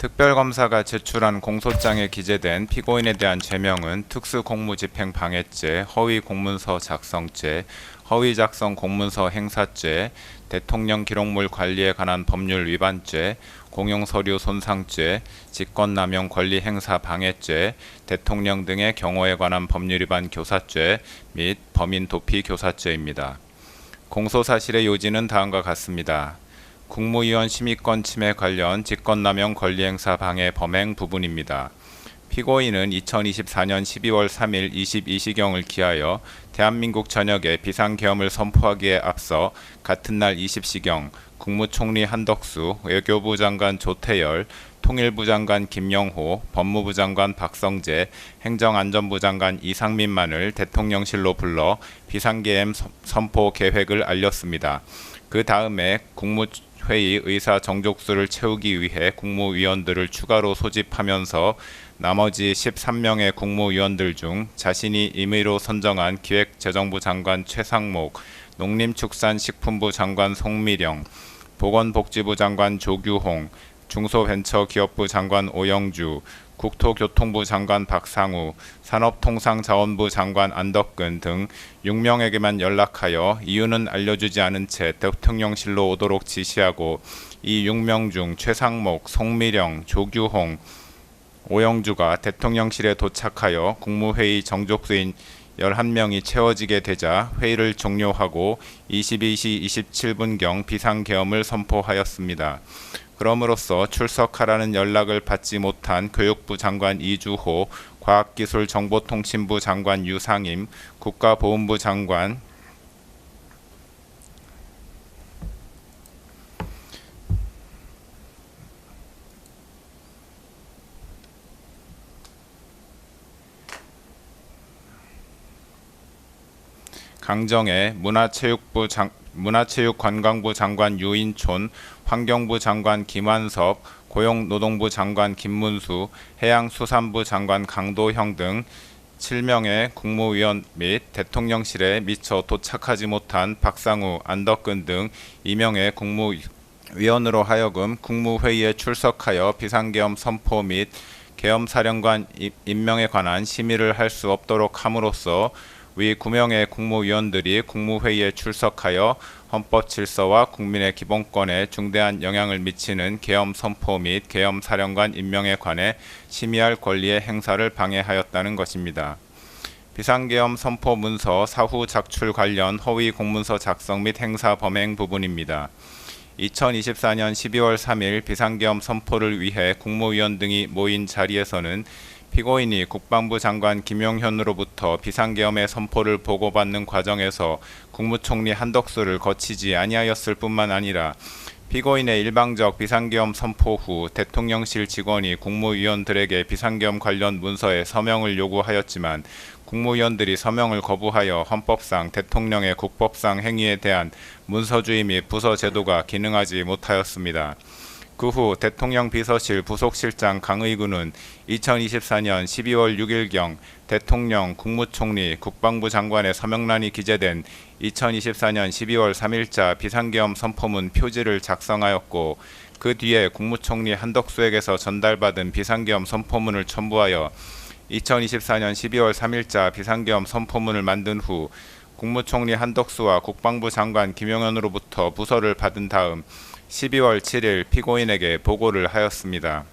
특별검사가 제출한 공소장에 기재된 피고인에 대한 죄명은 특수공무집행 방해죄, 허위공문서 작성죄, 허위작성 공문서 행사죄, 대통령 기록물 관리에 관한 법률 위반죄, 공용서류 손상죄, 직권남용 권리행사 방해죄, 대통령 등의 경호에 관한 법률 위반 교사죄 및 범인 도피 교사죄입니다. 공소사실의 요지는 다음과 같습니다. 국무위원 심의권 침해 관련 직권남용 권리행사 방해 범행 부분입니다. 피고인은 2024년 12월 3일 22시경을 기하여 대한민국 전역에 비상계엄을 선포하기에 앞서 같은 날 20시경 국무총리 한덕수, 외교부 장관 조태열, 통일부 장관 김영호, 법무부 장관 박성재, 행정안전부 장관 이상민만을 대통령실로 불러 비상계엄 선포 계획을 알렸습니다. 그 다음에 국무회의 의사 정족수를 채우기 위해 국무위원들을 추가로 소집하면서 나머지 13명의 국무위원들 중 자신이 임의로 선정한 기획재정부 장관 최상목, 농림축산식품부 장관 송미령, 보건복지부 장관 조규홍, 중소벤처기업부 장관 오영주, 국토교통부 장관 박상우, 산업통상자원부 장관 안덕근 등 6명에게만 연락하여 이유는 알려주지 않은 채 대통령실로 오도록 지시하고 이 6명 중 최상목, 송미령, 조규홍, 오영주가 대통령실에 도착하여 국무회의 정족수인 11명이 채워지게 되자 회의를 종료하고 22시 27분경 비상계엄을 선포하였습니다. 그럼으로써 출석하라는 연락을 받지 못한 교육부 장관 이주호, 과학기술정보통신부 장관 유상임, 국가보훈부 장관 강정애, 문화체육관광부 장관 유인촌, 환경부 장관 김완섭, 고용노동부 장관 김문수, 해양수산부 장관 강도형 등 7명의 국무위원 및 대통령실에 미처 도착하지 못한 박상우, 안덕근 등 2명의 국무위원으로 하여금 국무회의에 출석하여 비상계엄 선포 및 계엄사령관 임명에 관한 심의를 할 수 없도록 함으로써 위 9명의 국무위원들이 국무회의에 출석하여 헌법 질서와 국민의 기본권에 중대한 영향을 미치는 계엄 선포 및 계엄 사령관 임명에 관해 심의할 권리의 행사를 방해하였다는 것입니다. 비상계엄 선포 문서 사후 작출 관련 허위 공문서 작성 및 행사 범행 부분입니다. 2024년 12월 3일 비상계엄 선포를 위해 국무위원 등이 모인 자리에서는 피고인이 국방부 장관 김용현으로부터 비상계엄의 선포를 보고받는 과정에서 국무총리 한덕수를 거치지 아니하였을 뿐만 아니라 피고인의 일방적 비상계엄 선포 후 대통령실 직원이 국무위원들에게 비상계엄 관련 문서에 서명을 요구하였지만 국무위원들이 서명을 거부하여 헌법상 대통령의 국법상 행위에 대한 문서주의 및 부서 제도가 기능하지 못하였습니다. 그 후 대통령 비서실 부속실장 강의구는 2024년 12월 6일경 대통령, 국무총리, 국방부 장관의 서명란이 기재된 2024년 12월 3일자 비상계엄 선포문 표지를 작성하였고 그 뒤에 국무총리 한덕수에게서 전달받은 비상계엄 선포문을 첨부하여 2024년 12월 3일자 비상계엄 선포문을 만든 후 국무총리 한덕수와 국방부 장관 김용현으로부터 부서를 받은 다음 12월 7일 피고인에게 보고를 하였습니다.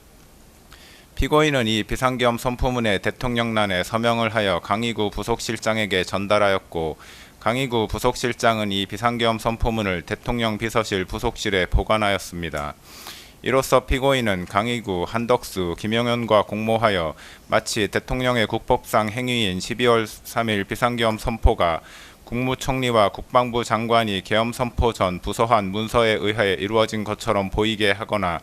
피고인은 이 비상계엄 선포문에 대통령란에 서명을 하여 강의구 부속실장에게 전달하였고 강의구 부속실장은 이 비상계엄 선포문을 대통령 비서실 부속실에 보관하였습니다. 이로써 피고인은 강의구, 한덕수, 김용현과 공모하여 마치 대통령의 국법상 행위인 12월 3일 비상계엄 선포가 국무총리와 국방부 장관이 계엄 선포 전 부서한 문서에 의하여 이루어진 것처럼 보이게 하거나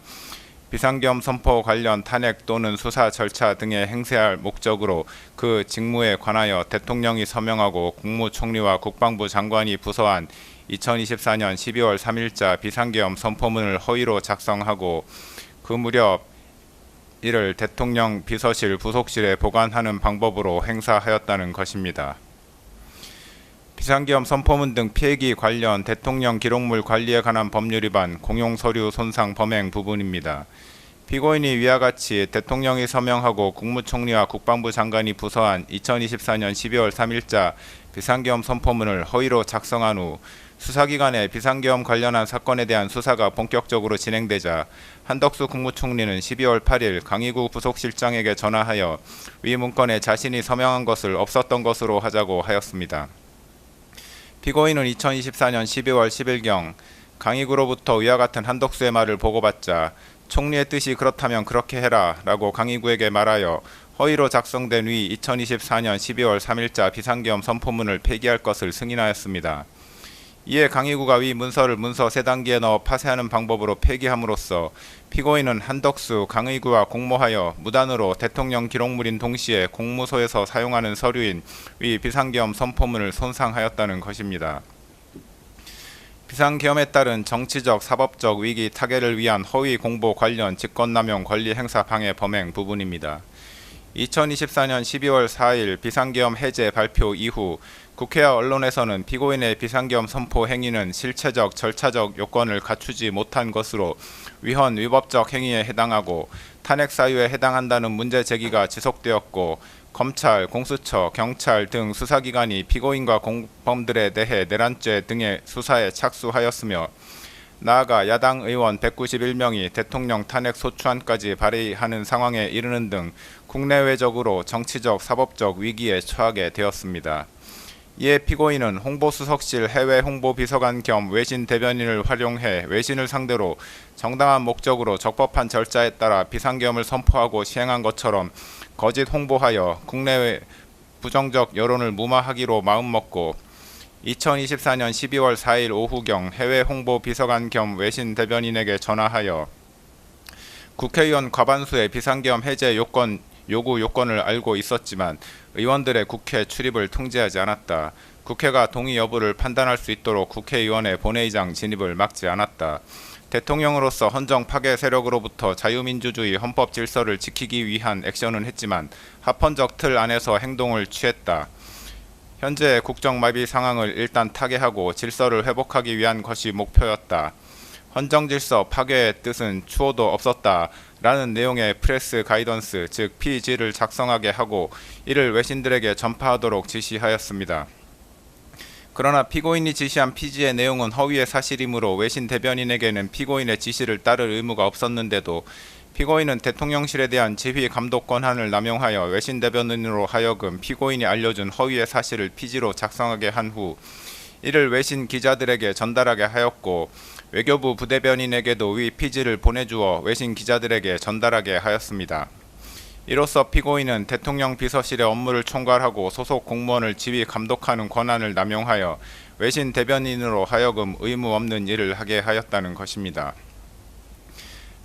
비상계엄 선포 관련 탄핵 또는 수사 절차 등에 행세할 목적으로 그 직무에 관하여 대통령이 서명하고 국무총리와 국방부 장관이 부서한 2024년 12월 3일자 비상계엄 선포문을 허위로 작성하고 그 무렵 이를 대통령 비서실 부속실에 보관하는 방법으로 행사하였다는 것입니다. 비상계엄 선포문 등 피해기 관련 대통령 기록물 관리에 관한 법률 위반, 공용서류 손상 범행 부분입니다. 피고인이 위와 같이 대통령이 서명하고 국무총리와 국방부 장관이 부서한 2024년 12월 3일자 비상계엄 선포문을 허위로 작성한 후 수사기관의 비상계엄 관련한 사건에 대한 수사가 본격적으로 진행되자 한덕수 국무총리는 12월 8일 강의구 부속실장에게 전화하여 위 문건에 자신이 서명한 것을 없었던 것으로 하자고 하였습니다. 피고인은 2024년 12월 10일경 강의구로부터 위와 같은 한덕수의 말을 보고받자 총리의 뜻이 그렇다면 그렇게 해라 라고 강의구에게 말하여 허위로 작성된 위 2024년 12월 3일자 비상계엄 선포문을 폐기할 것을 승인하였습니다. 이에 강의구가 위 문서를 문서 3단계에 넣어 파쇄하는 방법으로 폐기함으로써 피고인은 한덕수, 강의구와 공모하여 무단으로 대통령 기록물인 동시에 공무소에서 사용하는 서류인 위 비상계엄 선포문을 손상하였다는 것입니다. 비상계엄에 따른 정치적, 사법적 위기 타개를 위한 허위 공보 관련 직권남용 권리행사 방해 범행 부분입니다. 2024년 12월 4일 비상계엄 해제 발표 이후 국회와 언론에서는 피고인의 비상계엄 선포 행위는 실체적, 절차적 요건을 갖추지 못한 것으로 위헌, 위법적 행위에 해당하고 탄핵 사유에 해당한다는 문제 제기가 지속되었고 검찰, 공수처, 경찰 등 수사기관이 피고인과 공범들에 대해 내란죄 등의 수사에 착수하였으며 나아가 야당 의원 191명이 대통령 탄핵 소추안까지 발의하는 상황에 이르는 등 국내외적으로 정치적, 사법적 위기에 처하게 되었습니다. 이에 피고인은 홍보수석실 해외 홍보비서관 겸 외신 대변인을 활용해 외신을 상대로 정당한 목적으로 적법한 절차에 따라 비상계엄을 선포하고 시행한 것처럼 거짓 홍보하여 국내외 부정적 여론을 무마하기로 마음먹고 2024년 12월 4일 오후경 해외 홍보비서관 겸 외신 대변인에게 전화하여 국회의원 과반수의 비상계엄 해제 요구 요건을 알고 있었지만 의원들의 국회 출입을 통제하지 않았다. 국회가 동의 여부를 판단할 수 있도록 국회의원의 본회의장 진입을 막지 않았다. 대통령으로서 헌정 파괴 세력으로부터 자유민주주의 헌법 질서를 지키기 위한 액션은 했지만 합헌적 틀 안에서 행동을 취했다. 현재 국정마비 상황을 일단 타개하고 질서를 회복하기 위한 것이 목표였다. 헌정질서 파괴의 뜻은 추호도 없었다. 라는 내용의 프레스 가이던스 즉 PG를 작성하게 하고 이를 외신들에게 전파하도록 지시하였습니다. 그러나 피고인이 지시한 PG의 내용은 허위의 사실이므로 외신 대변인에게는 피고인의 지시를 따를 의무가 없었는데도 피고인은 대통령실에 대한 지휘 감독 권한을 남용하여 외신 대변인으로 하여금 피고인이 알려준 허위의 사실을 PG로 작성하게 한 후 이를 외신 기자들에게 전달하게 하였고 외교부 부대변인에게도 위 PG를 보내주어 외신 기자들에게 전달하게 하였습니다. 이로써 피고인은 대통령 비서실의 업무를 총괄하고 소속 공무원을 지휘 감독하는 권한을 남용하여 외신 대변인으로 하여금 의무 없는 일을 하게 하였다는 것입니다.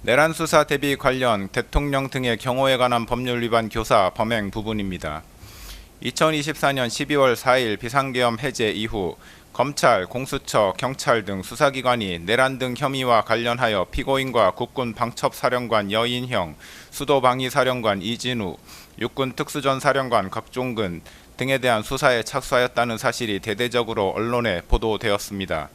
내란 수사 대비 관련 대통령 등의 경호에 관한 법률 위반 교사 범행 부분입니다. 2024년 12월 4일 비상계엄 해제 이후 검찰, 공수처, 경찰 등 수사기관이 내란 등 혐의와 관련하여 피고인과 국군 방첩사령관 여인형, 수도방위사령관 이진우, 육군 특수전사령관 곽종근 등에 대한 수사에 착수하였다는 사실이 대대적으로 언론에 보도되었습니다.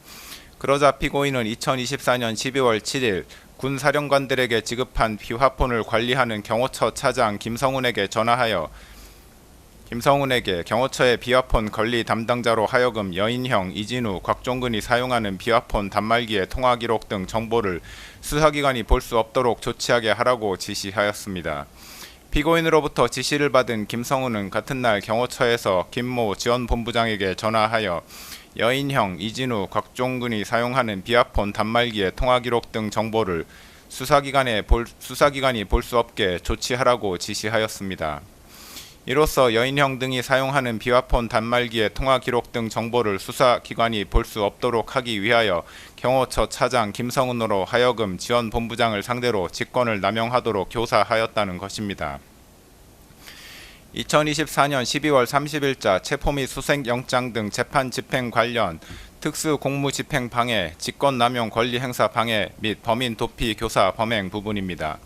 그러자 피고인은 2024년 12월 7일 군 사령관들에게 지급한 비화폰을 관리하는 경호처 차장 김성훈에게 전화하여 경호처의 비화폰 관리 담당자로 하여금 여인형, 이진우, 곽종근이 사용하는 비화폰 단말기의 통화 기록 등 정보를 수사기관이 볼 수 없도록 조치하게 하라고 지시하였습니다. 피고인으로부터 지시를 받은 김성훈은 같은 날 경호처에서 김모 지원본부장에게 전화하여 여인형, 이진우, 곽종근이 사용하는 비화폰 단말기의 통화 기록 등 정보를 수사기관이 볼 수 없게 조치하라고 지시하였습니다. 이로써 여인형 등이 사용하는 비화폰 단말기의 통화 기록 등 정보를 수사기관이 볼 수 없도록 하기 위하여 경호처 차장 김성훈으로 하여금 지원본부장을 상대로 직권을 남용하도록 교사하였다는 것입니다. 2024년 12월 30일자 체포 및 수색영장 등 재판 집행 관련 특수공무집행 방해, 직권남용 권리행사 방해 및 범인 도피 교사 범행 부분입니다.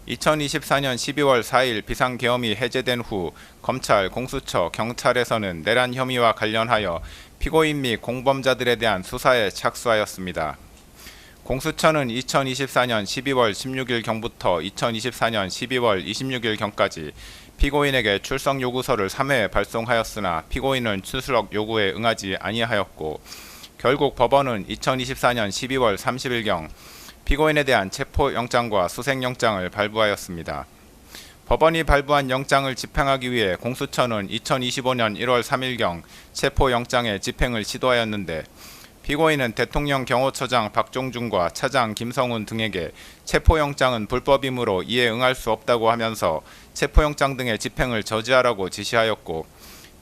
2024년 12월 4일 비상계엄이 해제된 후 검찰, 공수처, 경찰에서는 내란 혐의와 관련하여 피고인 및 공범자들에 대한 수사에 착수하였습니다. 공수처는 2024년 12월 16일경부터 2024년 12월 26일경까지 피고인에게 출석 요구서를 3회 발송하였으나 피고인은 출석 요구에 응하지 아니하였고 결국 법원은 2024년 12월 30일경 피고인에 대한 체포영장과 수색영장을 발부하였습니다. 법원이 발부한 영장을 집행하기 위해 공수처는 2025년 1월 3일경 체포영장의 집행을 시도하였는데 피고인은 대통령 경호처장 박종준과 차장 김성훈 등에게 체포영장은 불법이므로 이에 응할 수 없다고 하면서 체포영장 등의 집행을 저지하라고 지시하였고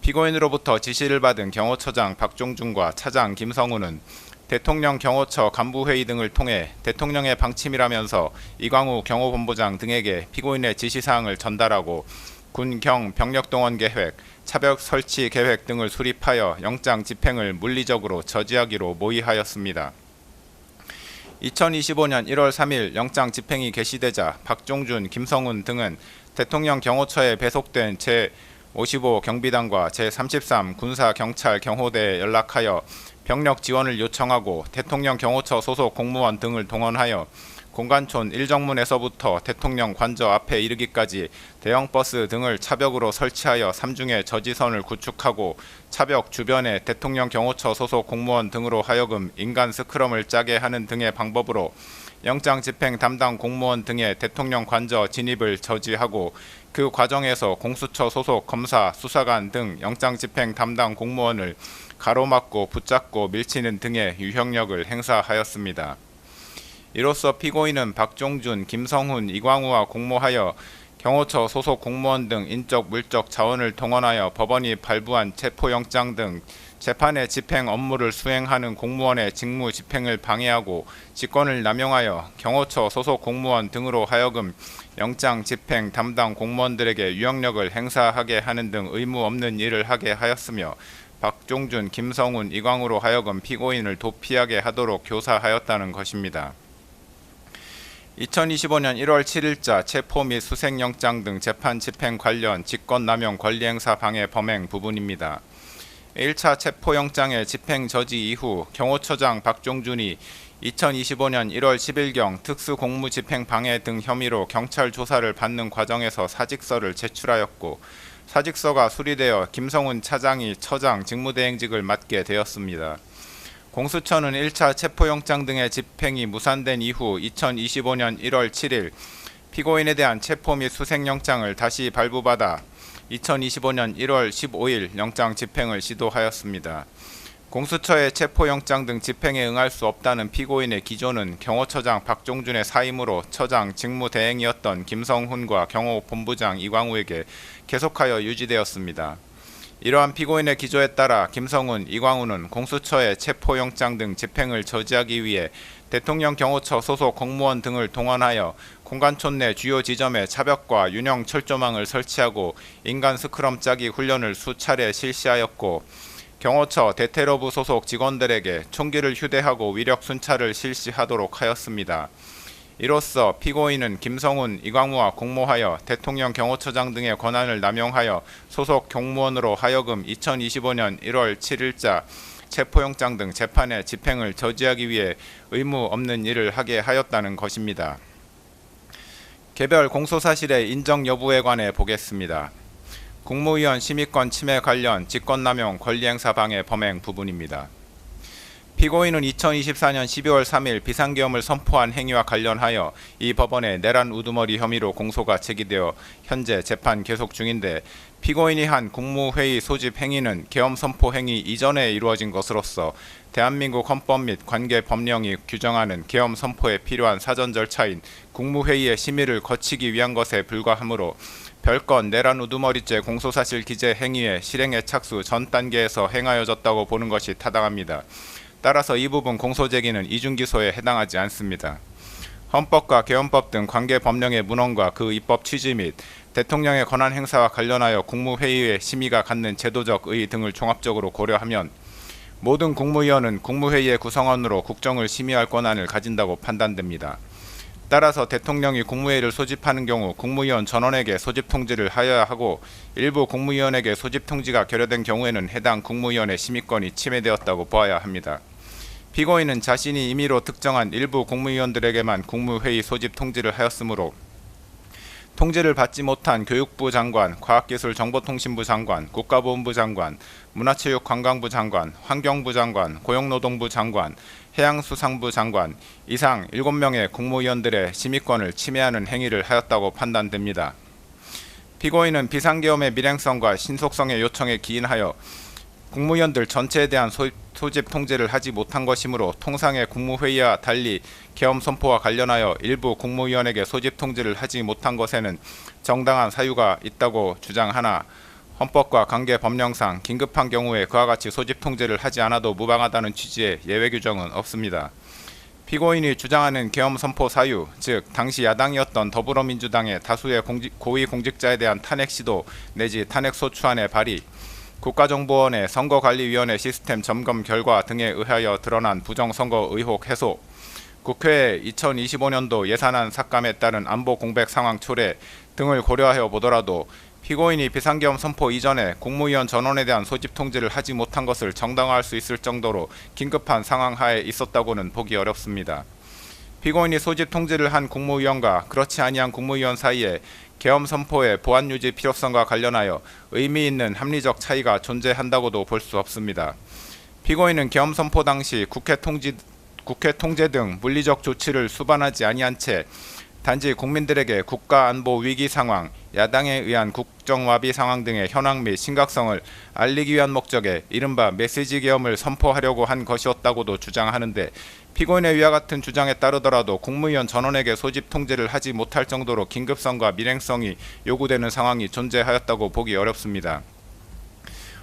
피고인으로부터 지시를 받은 경호처장 박종준과 차장 김성훈은 대통령 경호처 간부회의 등을 통해 대통령의 방침이라면서 이광우 경호본부장 등에게 피고인의 지시사항을 전달하고 군, 경, 병력 동원 계획, 차벽 설치 계획 등을 수립하여 영장 집행을 물리적으로 저지하기로 모의하였습니다. 2025년 1월 3일 영장 집행이 개시되자 박종준, 김성훈 등은 대통령 경호처에 배속된 제55 경비단과 제33 군사경찰 경호대에 연락하여 병력 지원을 요청하고 대통령 경호처 소속 공무원 등을 동원하여 공관촌 1정문에서부터 대통령 관저 앞에 이르기까지 대형 버스 등을 차벽으로 설치하여 삼중의 저지선을 구축하고 차벽 주변에 대통령 경호처 소속 공무원 등으로 하여금 인간 스크럼을 짜게 하는 등의 방법으로 영장 집행 담당 공무원 등의 대통령 관저 진입을 저지하고 그 과정에서 공수처 소속 검사, 수사관 등 영장 집행 담당 공무원을 가로막고 붙잡고 밀치는 등의 유형력을 행사하였습니다. 이로써 피고인은 박종준, 김성훈, 이광우와 공모하여 경호처 소속 공무원 등 인적 물적 자원을 동원하여 법원이 발부한 체포영장 등 재판의 집행 업무를 수행하는 공무원의 직무 집행을 방해하고 직권을 남용하여 경호처 소속 공무원 등으로 하여금 영장 집행 담당 공무원들에게 유형력을 행사하게 하는 등 의무 없는 일을 하게 하였으며 박종준, 김성훈, 이광우로 하여금 피고인을 도피하게 하도록 교사하였다는 것입니다. 2025년 1월 7일자 체포 및 수색영장 등 재판 집행 관련 직권남용 권리행사 방해 범행 부분입니다. 1차 체포영장의 집행 저지 이후 경호처장 박종준이 2025년 1월 10일경 특수공무집행 방해 등 혐의로 경찰 조사를 받는 과정에서 사직서를 제출하였고 사직서가 수리되어 김성훈 차장이 처장 직무대행직을 맡게 되었습니다. 공수처는 1차 체포영장 등의 집행이 무산된 이후 2025년 1월 7일 피고인에 대한 체포 및 수색영장을 다시 발부받아 2025년 1월 15일 영장 집행을 시도하였습니다. 공수처의 체포영장 등 집행에 응할 수 없다는 피고인의 기조는 경호처장 박종준의 사임으로 처장 직무대행이었던 김성훈과 경호본부장 이광우에게 계속하여 유지되었습니다. 이러한 피고인의 기조에 따라 김성훈, 이광우는 공수처의 체포영장 등 집행을 저지하기 위해 대통령 경호처 소속 공무원 등을 동원하여 공관촌 내 주요 지점에 차벽과 윤형 철조망을 설치하고 인간 스크럼 짜기 훈련을 수차례 실시하였고 경호처 대테러부 소속 직원들에게 총기를 휴대하고 위력 순찰을 실시하도록 하였습니다. 이로써 피고인은 김성훈, 이광우와 공모하여 대통령 경호처장 등의 권한을 남용하여 소속 공무원으로 하여금 2025년 1월 7일자 체포영장 등 재판의 집행을 저지하기 위해 의무 없는 일을 하게 하였다는 것입니다. 개별 공소사실의 인정 여부에 관해 보겠습니다. 국무위원 심의권 침해 관련 직권남용 권리행사 방해 범행 부분입니다. 피고인은 2024년 12월 3일 비상계엄을 선포한 행위와 관련하여 이 법원에 내란 우두머리 혐의로 공소가 제기되어 현재 재판 계속 중인데 피고인이 한 국무회의 소집 행위는 계엄 선포 행위 이전에 이루어진 것으로서 대한민국 헌법 및 관계 법령이 규정하는 계엄 선포에 필요한 사전 절차인 국무회의의 심의를 거치기 위한 것에 불과하므로 별건 내란 우두머리죄 공소사실 기재 행위의 실행에 착수 전 단계에서 행하여졌다고 보는 것이 타당합니다. 따라서 이 부분 공소제기는 이중기소에 해당하지 않습니다. 헌법과 계엄법 등 관계 법령의 문헌과 그 입법 취지 및 대통령의 권한 행사와 관련하여 국무회의의 심의가 갖는 제도적 의의 등을 종합적으로 고려하면 모든 국무위원은 국무회의의 구성원으로 국정을 심의할 권한을 가진다고 판단됩니다. 따라서 대통령이 국무회의를 소집하는 경우 국무위원 전원에게 소집 통지를 하여야 하고 일부 국무위원에게 소집 통지가 결여된 경우에는 해당 국무위원의 심의권이 침해되었다고 보아야 합니다. 피고인은 자신이 임의로 특정한 일부 국무위원들에게만 국무회의 소집 통지를 하였으므로 통지를 받지 못한 교육부 장관, 과학기술정보통신부 장관, 국가보훈부 장관, 문화체육관광부 장관, 환경부 장관, 고용노동부 장관, 해양수산부 장관 이상 7명의 국무위원들의 심의권을 침해하는 행위를 하였다고 판단됩니다. 피고인은 비상계엄의 밀행성과 신속성의 요청에 기인하여 국무위원들 전체에 대한 소집 통지를 하지 못한 것이므로 통상의 국무회의와 달리 계엄 선포와 관련하여 일부 국무위원에게 소집 통지를 하지 못한 것에는 정당한 사유가 있다고 주장하나 헌법과 관계 법령상 긴급한 경우에 그와 같이 소집 통지를 하지 않아도 무방하다는 취지의 예외 규정은 없습니다. 피고인이 주장하는 계엄 선포 사유, 즉 당시 야당이었던 더불어민주당의 다수의 고위공직자에 대한 탄핵 시도 내지 탄핵 소추안의 발의, 국가정보원의 선거관리위원회 시스템 점검 결과 등에 의하여 드러난 부정선거 의혹 해소, 국회의 2025년도 예산안 삭감에 따른 안보 공백 상황 초래 등을 고려하여 보더라도 피고인이 비상계엄 선포 이전에 국무위원 전원에 대한 소집 통지를 하지 못한 것을 정당화할 수 있을 정도로 긴급한 상황 하에 있었다고는 보기 어렵습니다. 피고인이 소집 통지를 한 국무위원과 그렇지 아니한 국무위원 사이에 계엄 선포의 보안 유지 필요성과 관련하여 의미 있는 합리적 차이가 존재한다고도 볼 수 없습니다. 피고인은 계엄 선포 당시 국회 통제 등 물리적 조치를 수반하지 아니한 채 단지 국민들에게 국가 안보 위기 상황, 야당에 의한 국정와비 상황 등의 현황 및 심각성을 알리기 위한 목적에 이른바 메시지 계엄을 선포하려고 한 것이었다고도 주장하는데 피고인의 위와 같은 주장에 따르더라도 국무위원 전원에게 소집 통지를 하지 못할 정도로 긴급성과 밀행성이 요구되는 상황이 존재하였다고 보기 어렵습니다.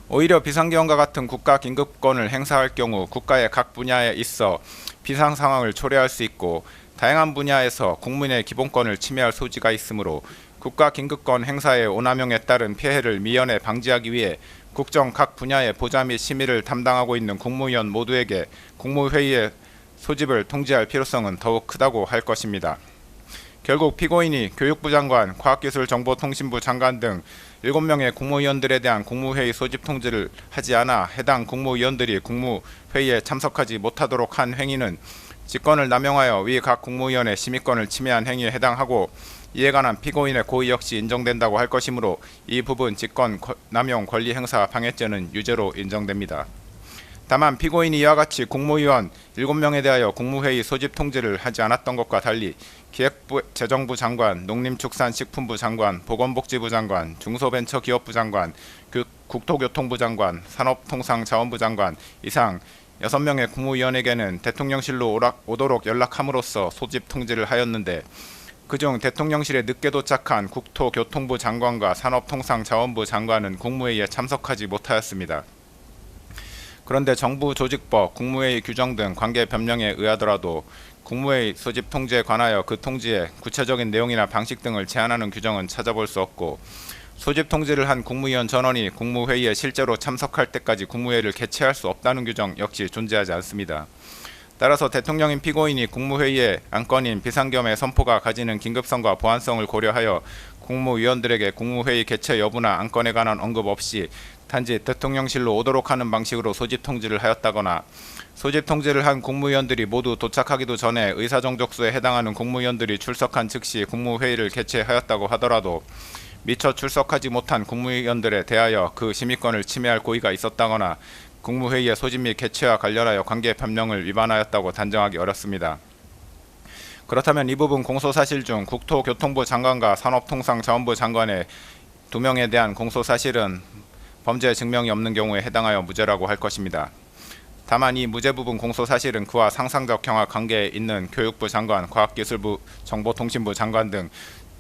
오히려 비상계엄과 같은 국가 긴급권을 행사할 경우 국가의 각 분야에 있어 비상 상황을 초래할 수 있고 다양한 분야에서 국민의 기본권을 침해할 소지가 있으므로 국가 긴급권 행사의 오남용에 따른 피해를 미연에 방지하기 위해 국정 각 분야의 보좌 및 심의를 담당하고 있는 국무위원 모두에게 국무회의의 소집을 통지할 필요성은 더욱 크다고 할 것입니다. 결국 피고인이 교육부 장관, 과학기술정보통신부 장관 등 7명의 국무위원들에 대한 국무회의 소집 통지를 하지 않아 해당 국무위원들이 국무회의에 참석하지 못하도록 한 행위는 직권을 남용하여 위 각 국무위원의 심의권을 침해한 행위에 해당하고 이에 관한 피고인의 고의 역시 인정된다고 할 것이므로 이 부분 직권 남용 권리 행사 방해죄는 유죄로 인정됩니다. 다만 피고인이 이와 같이 국무위원 7명에 대하여 국무회의 소집 통지를 하지 않았던 것과 달리 기획재정부 장관, 농림축산식품부 장관, 보건복지부 장관, 중소벤처기업부 장관, 국토교통부 장관, 산업통상자원부 장관 이상 6명의 국무위원에게는 대통령실로 오도록 연락함으로써 소집 통지를 하였는데 그중 대통령실에 늦게 도착한 국토교통부 장관과 산업통상자원부 장관은 국무회의에 참석하지 못하였습니다. 그런데 정부 조직법, 국무회의 규정 등 관계 변명에 의하더라도 국무회의 소집 통지에 관하여 그 통지의 구체적인 내용이나 방식 등을 제한하는 규정은 찾아볼 수 없고 소집 통지를 한 국무위원 전원이 국무회의에 실제로 참석할 때까지 국무회의를 개최할 수 없다는 규정 역시 존재하지 않습니다. 따라서 대통령인 피고인이 국무회의의 안건인 비상계엄의 선포가 가지는 긴급성과 보안성을 고려하여 국무위원들에게 국무회의 개최 여부나 안건에 관한 언급 없이 단지 대통령실로 오도록 하는 방식으로 소집 통지를 하였다거나 소집 통지를 한 국무위원들이 모두 도착하기도 전에 의사정족수에 해당하는 국무위원들이 출석한 즉시 국무회의를 개최하였다고 하더라도 미처 출석하지 못한 국무위원들에 대하여 그 심의권을 침해할 고의가 있었다거나 국무회의의 소집 및 개최와 관련하여 관계 변명을 위반하였다고 단정하기 어렵습니다. 그렇다면 이 부분 공소사실 중 국토교통부 장관과 산업통상자원부 장관의 2명에 대한 공소사실은 범죄 증명이 없는 경우에 해당하여 무죄라고 할 것입니다. 다만 이 무죄 부분 공소사실은 그와 상상적 경합 관계에 있는 교육부 장관, 과학기술부, 정보통신부 장관 등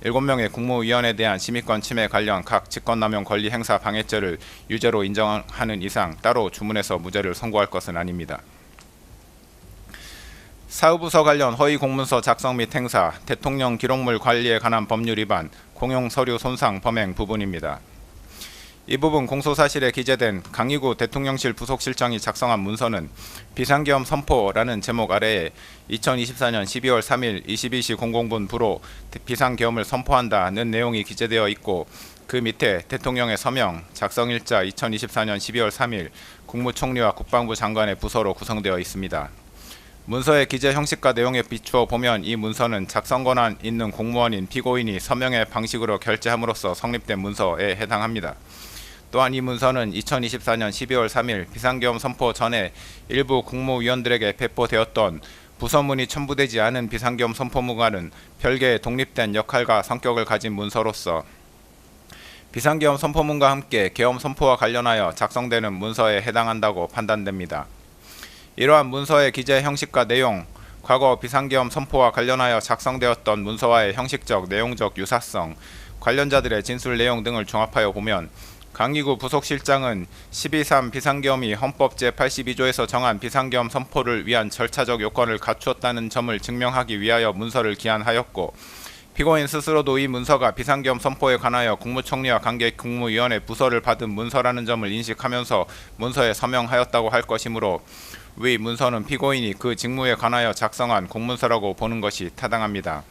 7명의 국무위원에 대한 심의권 침해 관련 각 직권남용 권리 행사 방해죄를 유죄로 인정하는 이상 따로 주문해서 무죄를 선고할 것은 아닙니다. 사후부서 관련 허위 공문서 작성 및 행사, 대통령 기록물 관리에 관한 법률 위반, 공용 서류 손상 범행 부분입니다. 이 부분 공소사실에 기재된 강희구 대통령실 부속실장이 작성한 문서는 비상계엄 선포라는 제목 아래에 2024년 12월 3일 22시 00분 부로 비상계엄을 선포한다는 내용이 기재되어 있고 그 밑에 대통령의 서명, 작성일자 2024년 12월 3일 국무총리와 국방부 장관의 부서로 구성되어 있습니다. 문서의 기재 형식과 내용에 비추어 보면 이 문서는 작성 권한 있는 공무원인 피고인이 서명의 방식으로 결재함으로써 성립된 문서에 해당합니다. 또한 이 문서는 2024년 12월 3일 비상계엄 선포 전에 일부 국무위원들에게 배포되었던 부서문이 첨부되지 않은 비상계엄 선포문과는 별개의 독립된 역할과 성격을 가진 문서로서 비상계엄 선포문과 함께 계엄 선포와 관련하여 작성되는 문서에 해당한다고 판단됩니다. 이러한 문서의 기재 형식과 내용, 과거 비상계엄 선포와 관련하여 작성되었던 문서와의 형식적, 내용적 유사성, 관련자들의 진술 내용 등을 종합하여 보면 강기구 부속실장은 12.3 비상계엄이 헌법 제82조에서 정한 비상계엄 선포를 위한 절차적 요건을 갖추었다는 점을 증명하기 위하여 문서를 기한하였고, 피고인 스스로도 이 문서가 비상계엄 선포에 관하여 국무총리와 관계 국무위원회 부서를 받은 문서라는 점을 인식하면서 문서에 서명하였다고 할 것이므로 위 문서는 피고인이 그 직무에 관하여 작성한 공문서라고 보는 것이 타당합니다.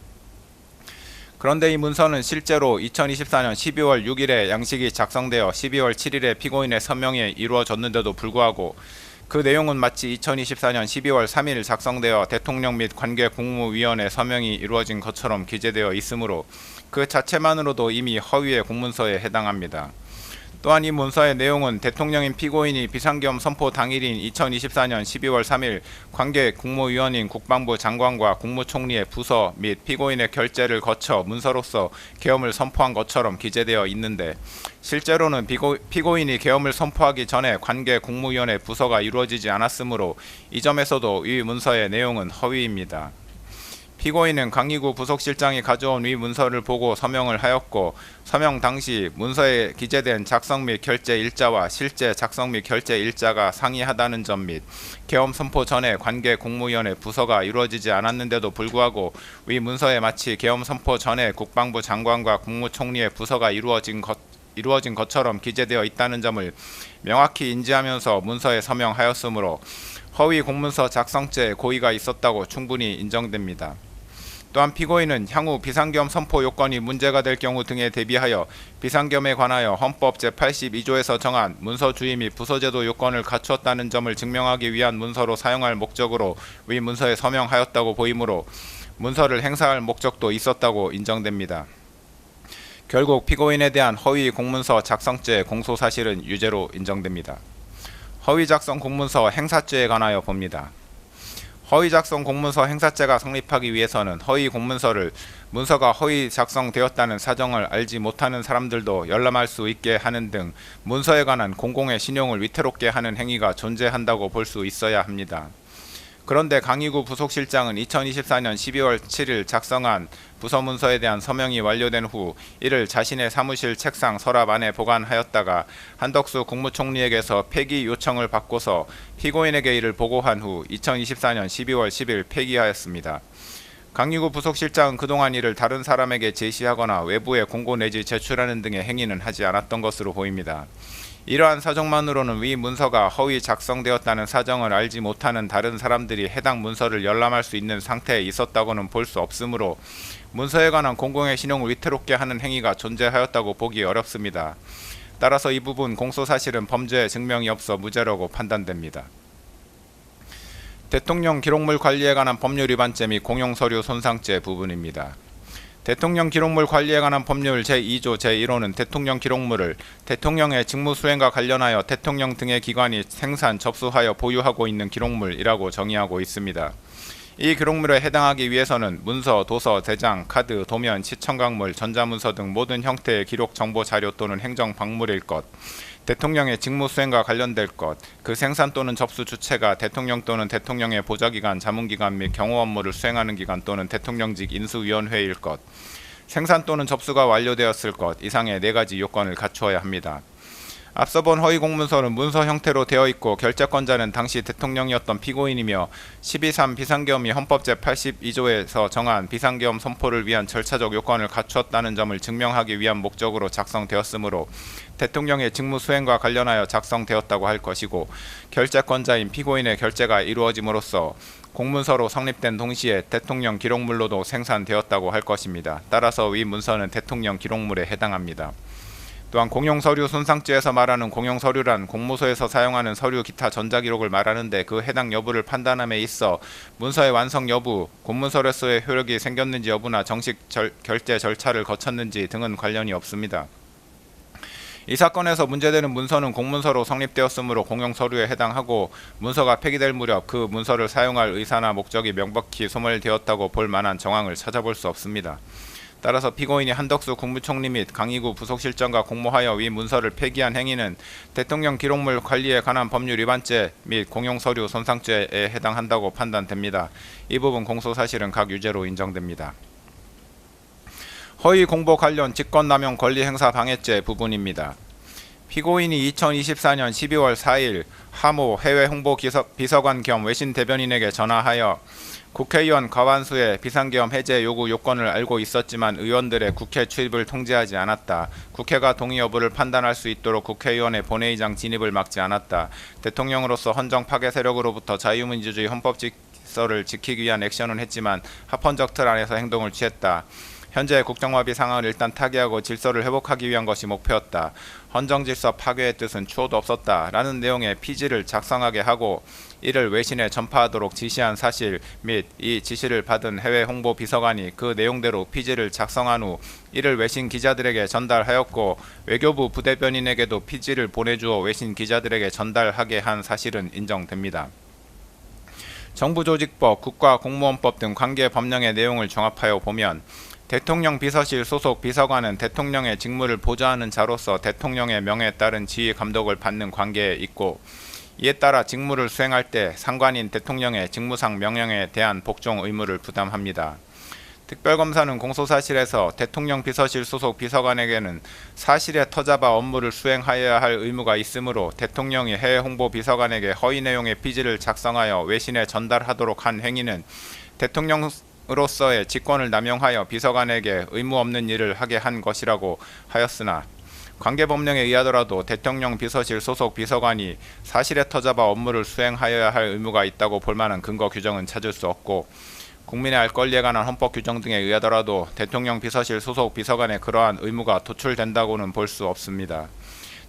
그런데 이 문서는 실제로 2024년 12월 6일에 양식이 작성되어 12월 7일에 피고인의 서명이 이루어졌는데도 불구하고 그 내용은 마치 2024년 12월 3일 작성되어 대통령 및 관계 국무위원회 서명이 이루어진 것처럼 기재되어 있으므로 그 자체만으로도 이미 허위의 공문서에 해당합니다. 또한 이 문서의 내용은 대통령인 피고인이 비상계엄 선포 당일인 2024년 12월 3일 관계 국무위원인 국방부 장관과 국무총리의 부서 및 피고인의 결재를 거쳐 문서로서 계엄을 선포한 것처럼 기재되어 있는데, 실제로는 피고인이 계엄을 선포하기 전에 관계 국무위원회 부서가 이루어지지 않았으므로 이 점에서도 이 문서의 내용은 허위입니다. 피고인은 강기구 부속실장이 가져온 위 문서를 보고 서명을 하였고, 서명 당시 문서에 기재된 작성 및 결재 일자와 실제 작성 및 결재 일자가 상이하다는 점 및 계엄 선포 전에 관계 국무위원회 부서가 이루어지지 않았는데도 불구하고 위 문서에 마치 계엄 선포 전에 국방부 장관과 국무총리의 부서가 이루어진 것처럼 기재되어 있다는 점을 명확히 인지하면서 문서에 서명하였으므로 허위 공문서 작성죄 고의가 있었다고 충분히 인정됩니다. 또한 피고인은 향후 비상계엄 선포 요건이 문제가 될 경우 등에 대비하여 비상계엄에 관하여 헌법 제82조에서 정한 문서 주의 및 부서제도 요건을 갖추었다는 점을 증명하기 위한 문서로 사용할 목적으로 위 문서에 서명하였다고 보이므로 문서를 행사할 목적도 있었다고 인정됩니다. 결국 피고인에 대한 허위 공문서 작성죄 공소사실은 유죄로 인정됩니다. 허위 작성 공문서 행사죄에 관하여 봅니다. 허위 작성 공문서 행사죄가 성립하기 위해서는 허위 공문서를 문서가 허위 작성되었다는 사정을 알지 못하는 사람들도 열람할 수 있게 하는 등 문서에 관한 공공의 신용을 위태롭게 하는 행위가 존재한다고 볼 수 있어야 합니다. 그런데 강기구 부속실장은 2024년 12월 7일 작성한 부서문서에 대한 서명이 완료된 후 이를 자신의 사무실 책상 서랍 안에 보관하였다가 한덕수 국무총리에게서 폐기 요청을 받고서 피고인에게 이를 보고한 후 2024년 12월 10일 폐기하였습니다. 강기구 부속실장은 그동안 이를 다른 사람에게 제시하거나 외부에 공고 내지 제출하는 등의 행위는 하지 않았던 것으로 보입니다. 이러한 사정만으로는 위 문서가 허위 작성되었다는 사정을 알지 못하는 다른 사람들이 해당 문서를 열람할 수 있는 상태에 있었다고는 볼 수 없으므로 문서에 관한 공공의 신용을 위태롭게 하는 행위가 존재하였다고 보기 어렵습니다. 따라서 이 부분 공소사실은 범죄 증명이 없어 무죄라고 판단됩니다. 대통령 기록물 관리에 관한 법률 위반죄 및 공용서류 손상죄 부분입니다. 대통령 기록물 관리에 관한 법률 제2조 제1호는 대통령 기록물을 대통령의 직무 수행과 관련하여 대통령 등의 기관이 생산, 접수하여 보유하고 있는 기록물이라고 정의하고 있습니다. 이 기록물에 해당하기 위해서는 문서, 도서, 대장, 카드, 도면, 시청각물, 전자문서 등 모든 형태의 기록 정보 자료 또는 행정 박물일 것, 대통령의 직무 수행과 관련될 것, 그 생산 또는 접수 주체가 대통령 또는 대통령의 보좌기관, 자문기관 및 경호 업무를 수행하는 기관 또는 대통령직 인수위원회일 것, 생산 또는 접수가 완료되었을 것 이상의 4가지 요건을 갖추어야 합니다. 앞서 본 허위 공문서는 문서 형태로 되어 있고 결재권자는 당시 대통령이었던 피고인이며 12.3 비상계엄이 헌법 제82조에서 정한 비상계엄 선포를 위한 절차적 요건을 갖추었다는 점을 증명하기 위한 목적으로 작성되었으므로 대통령의 직무 수행과 관련하여 작성되었다고 할 것이고, 결재권자인 피고인의 결재가 이루어짐으로써 공문서로 성립된 동시에 대통령 기록물로도 생산되었다고 할 것입니다. 따라서 위 문서는 대통령 기록물에 해당합니다. 또한 공용서류 손상죄에서 말하는 공용서류란 공무소에서 사용하는 서류 기타 전자기록을 말하는데 그 해당 여부를 판단함에 있어 문서의 완성 여부, 공문서류서의 효력이 생겼는지 여부나 정식 결제 절차를 거쳤는지 등은 관련이 없습니다. 이 사건에서 문제되는 문서는 공문서로 성립되었으므로 공용서류에 해당하고 문서가 폐기될 무렵 그 문서를 사용할 의사나 목적이 명백히 소멸되었다고 볼 만한 정황을 찾아볼 수 없습니다. 따라서 피고인이 한덕수 국무총리 및 강희구 부속실장과 공모하여 위 문서를 폐기한 행위는 대통령 기록물 관리에 관한 법률 위반죄 및 공용서류 손상죄에 해당한다고 판단됩니다. 이 부분 공소사실은 각 유죄로 인정됩니다. 허위 공보 관련 직권남용 권리행사 방해죄 부분입니다. 피고인이 2024년 12월 4일 하모 해외홍보비서관 겸 외신 대변인에게 전화하여 국회의원 과반수의 비상계엄 해제 요구 요건을 알고 있었지만 의원들의 국회 출입을 통제하지 않았다. 국회가 동의 여부를 판단할 수 있도록 국회의원의 본회의장 진입을 막지 않았다. 대통령으로서 헌정 파괴 세력으로부터 자유민주주의 헌법 질서를 지키기 위한 액션은 했지만 합헌적 틀 안에서 행동을 취했다. 현재 국정화비 상황을 일단 타개하고 질서를 회복하기 위한 것이 목표였다. 헌정질서 파괴의 뜻은 추호도 없었다. 라는 내용의 피지를 작성하게 하고 이를 외신에 전파하도록 지시한 사실 및 이 지시를 받은 해외 홍보 비서관이 그 내용대로 피지를 작성한 후 이를 외신 기자들에게 전달하였고 외교부 부대변인에게도 피지를 보내주어 외신 기자들에게 전달하게 한 사실은 인정됩니다. 정부조직법, 국가공무원법 등 관계 법령의 내용을 종합하여 보면 대통령 비서실 소속 비서관은 대통령의 직무를 보좌하는 자로서 대통령의 명에 따른 지휘 감독을 받는 관계에 있고 이에 따라 직무를 수행할 때 상관인 대통령의 직무상 명령에 대한 복종 의무를 부담합니다. 특별검사는 공소사실에서 대통령 비서실 소속 비서관에게는 사실에 터잡아 업무를 수행하여야 할 의무가 있으므로 대통령이 해외 홍보 비서관에게 허위 내용의 피지를 작성하여 외신에 전달하도록 한 행위는 대통령으로서의 직권을 남용하여 비서관에게 의무 없는 일을 하게 한 것이라고 하였으나 관계법령에 의하더라도 대통령 비서실 소속 비서관이 사실에 터잡아 업무를 수행하여야 할 의무가 있다고 볼 만한 근거 규정은 찾을 수 없고 국민의 알 권리에 관한 헌법 규정 등에 의하더라도 대통령 비서실 소속 비서관의 그러한 의무가 도출된다고는 볼 수 없습니다.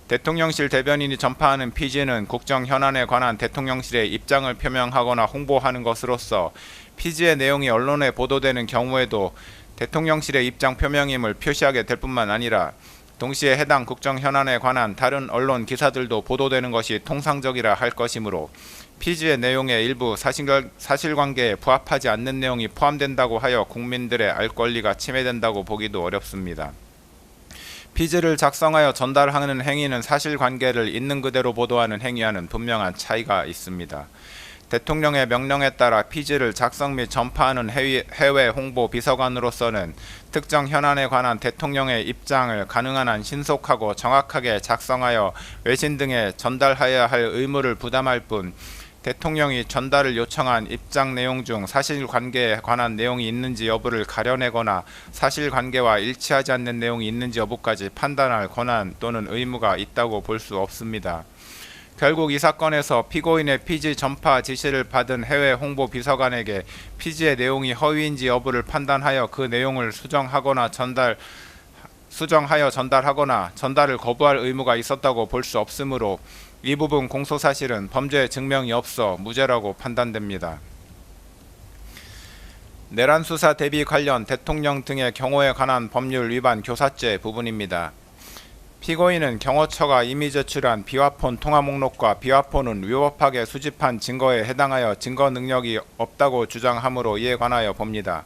대통령실 대변인이 전파하는 피지는 국정 현안에 관한 대통령실의 입장을 표명하거나 홍보하는 것으로서 피지의 내용이 언론에 보도되는 경우에도 대통령실의 입장 표명임을 표시하게 될 뿐만 아니라 동시에 해당 국정 현안에 관한 다른 언론 기사들도 보도되는 것이 통상적이라 할 것이므로 피지의 내용의 일부 사실관계에 부합하지 않는 내용이 포함된다고 하여 국민들의 알 권리가 침해된다고 보기도 어렵습니다. 피지를 작성하여 전달하는 행위는 사실관계를 있는 그대로 보도하는 행위와는 분명한 차이가 있습니다. 대통령의 명령에 따라 피지를 작성 및 전파하는 해외 홍보 비서관으로서는 특정 현안에 관한 대통령의 입장을 가능한 한 신속하고 정확하게 작성하여 외신 등에 전달하여야 할 의무를 부담할 뿐 대통령이 전달을 요청한 입장 내용 중 사실관계에 관한 내용이 있는지 여부를 가려내거나 사실관계와 일치하지 않는 내용이 있는지 여부까지 판단할 권한 또는 의무가 있다고 볼 수 없습니다. 결국 이 사건에서 피고인의 피지 전파 지시를 받은 해외 홍보 비서관에게 피지의 내용이 허위인지 여부를 판단하여 그 내용을 수정하여 전달하거나 전달을 거부할 의무가 있었다고 볼 수 없으므로 이 부분 공소사실은 범죄 증명이 없어 무죄라고 판단됩니다. 내란 수사 대비 관련 대통령 등의 경호에 관한 법률 위반 교사죄 부분입니다. 피고인은 경호처가 이미 제출한 비화폰 통화 목록과 비화폰은 위법하게 수집한 증거에 해당하여 증거 능력이 없다고 주장하므로 이에 관하여 봅니다.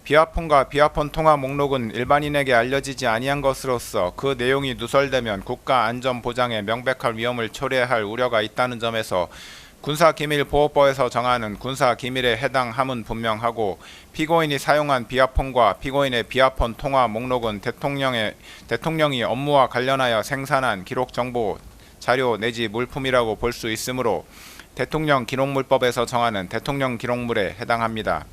비화폰과 비화폰 통화 목록은 일반인에게 알려지지 아니한 것으로서 그 내용이 누설되면 국가 안전 보장에 명백한 위험을 초래할 우려가 있다는 점에서 군사기밀보호법에서 정하는 군사기밀에 해당함은 분명하고 피고인이 사용한 비화폰과 피고인의 비화폰 통화 목록은 대통령이 업무와 관련하여 생산한 기록정보, 자료 내지 물품이라고 볼 수 있으므로 대통령 기록물법에서 정하는 대통령 기록물에 해당합니다.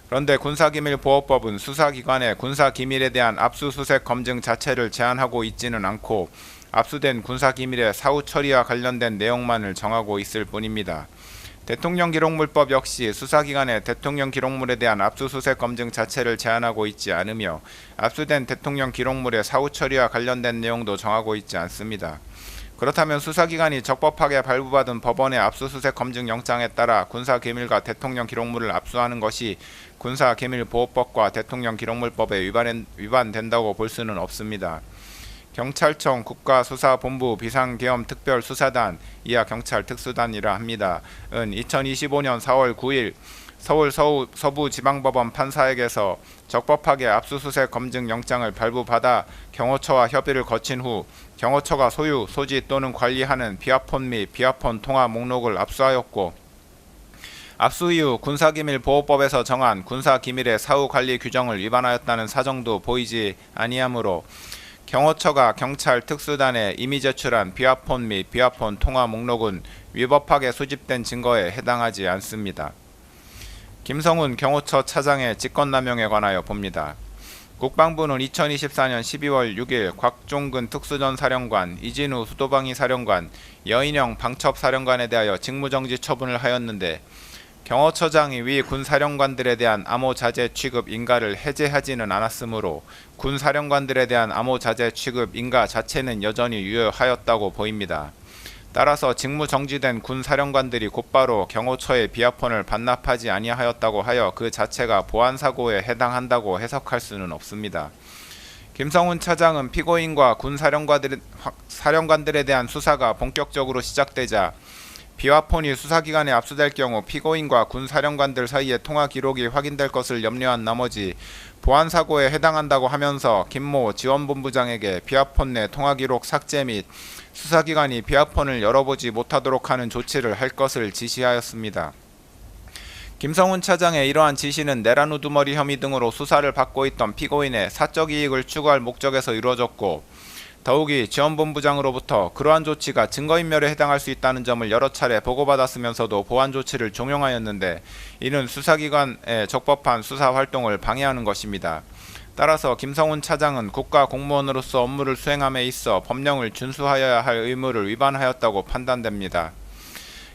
그런데 군사기밀보호법은 수사기관의 군사기밀에 대한 압수수색 검증 자체를 제한하고 있지는 않고 압수된 군사기밀의 사후 처리와 관련된 내용만을 정하고 있을 뿐입니다. 대통령 기록물법 역시 수사기관의 대통령 기록물에 대한 압수수색 검증 자체를 제한하고 있지 않으며 압수된 대통령 기록물의 사후 처리와 관련된 내용도 정하고 있지 않습니다. 그렇다면 수사기관이 적법하게 발부받은 법원의 압수수색 검증 영장에 따라 군사기밀과 대통령 기록물을 압수하는 것이 군사기밀보호법과 대통령 기록물법에 위반된다고 볼 수는 없습니다. 경찰청 국가수사본부 비상계엄특별수사단 이하 경찰특수단이라 합니다. 은 2025년 4월 9일 서울 서부지방법원 판사에게서 적법하게 압수수색 검증 영장을 발부받아 경호처와 협의를 거친 후 경호처가 소유, 소지 또는 관리하는 비아폰 및 비아폰 통화 목록을 압수하였고 압수 이후 군사기밀보호법에서 정한 군사기밀의 사후관리 규정을 위반하였다는 사정도 보이지 아니하므로 경호처가 경찰 특수단에 이미 제출한 비아폰 및 비아폰 통화 목록은 위법하게 수집된 증거에 해당하지 않습니다. 김성훈 경호처 차장의 직권남용에 관하여 봅니다. 국방부는 2024년 12월 6일 곽종근 특수전사령관, 이진우 수도방위 사령관, 여인영 방첩사령관에 대하여 직무정지 처분을 하였는데 경호처장이 위 군사령관들에 대한 암호자재 취급 인가를 해제하지는 않았으므로 군사령관들에 대한 암호자재 취급 인가 자체는 여전히 유효하였다고 보입니다. 따라서 직무정지된 군사령관들이 곧바로 경호처의 비아폰을 반납하지 아니하였다고 하여 그 자체가 보안사고에 해당한다고 해석할 수는 없습니다. 김성훈 차장은 피고인과 군사령관들에 대한 수사가 본격적으로 시작되자 비아폰이 수사기관에 압수될 경우 피고인과 군사령관들 사이의 통화 기록이 확인될 것을 염려한 나머지 보안사고에 해당한다고 하면서 김모 지원본부장에게 비아폰 내 통화 기록 삭제 및 수사기관이 비아폰을 열어보지 못하도록 하는 조치를 할 것을 지시하였습니다. 김성훈 차장의 이러한 지시는 내란 우두머리 혐의 등으로 수사를 받고 있던 피고인의 사적 이익을 추구할 목적에서 이루어졌고 더욱이 지원본부장으로부터 그러한 조치가 증거인멸에 해당할 수 있다는 점을 여러 차례 보고받았으면서도 보안 조치를 종용하였는데 이는 수사기관의 적법한 수사활동을 방해하는 것입니다. 따라서 김성훈 차장은 국가공무원으로서 업무를 수행함에 있어 법령을 준수하여야 할 의무를 위반하였다고 판단됩니다.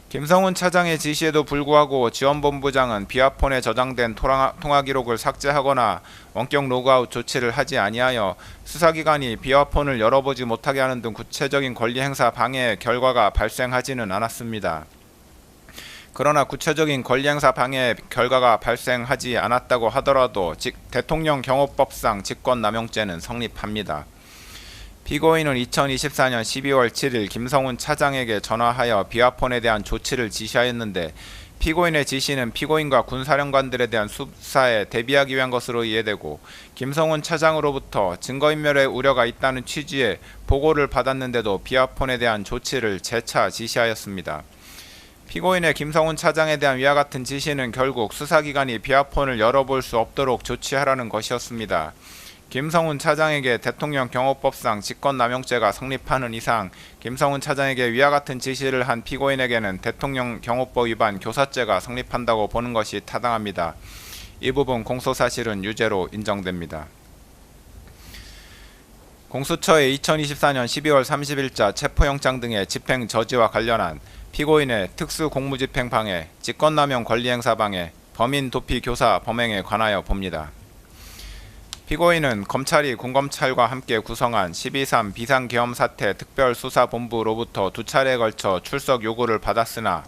김성훈 차장의 지시에도 불구하고 지원본부장은 비아폰에 저장된 통화 기록을 삭제하거나 원격 로그아웃 조치를 하지 아니하여 수사기관이 비아폰을 열어보지 못하게 하는 등 구체적인 권리행사 방해의 결과가 발생하지는 않았습니다. 그러나 구체적인 권리행사 방해의 결과가 발생하지 않았다고 하더라도 대통령 경호법상 직권남용죄는 성립합니다. 피고인은 2024년 12월 7일 김성훈 차장에게 전화하여 비아폰에 대한 조치를 지시하였는데 피고인의 지시는 피고인과 군사령관들에 대한 수사에 대비하기 위한 것으로 이해되고 김성훈 차장으로부터 증거인멸의 우려가 있다는 취지의 보고를 받았는데도 비아폰에 대한 조치를 재차 지시하였습니다. 피고인의 김성훈 차장에 대한 위와 같은 지시는 결국 수사기관이 비아폰을 열어볼 수 없도록 조치하라는 것이었습니다. 김성훈 차장에게 대통령 경호법상 직권남용죄가 성립하는 이상 김성훈 차장에게 위와 같은 지시를 한 피고인에게는 대통령 경호법 위반 교사죄가 성립한다고 보는 것이 타당합니다. 이 부분 공소사실은 유죄로 인정됩니다. 공수처의 2024년 12월 30일자 체포영장 등의 집행 저지와 관련한 피고인의 특수공무집행 방해, 직권남용 권리행사 방해, 범인 도피 교사 범행에 관하여 봅니다. 피고인은 검찰이 군검찰과 함께 구성한 12.3 비상계엄사태 특별수사본부로부터 2차례에 걸쳐 출석 요구를 받았으나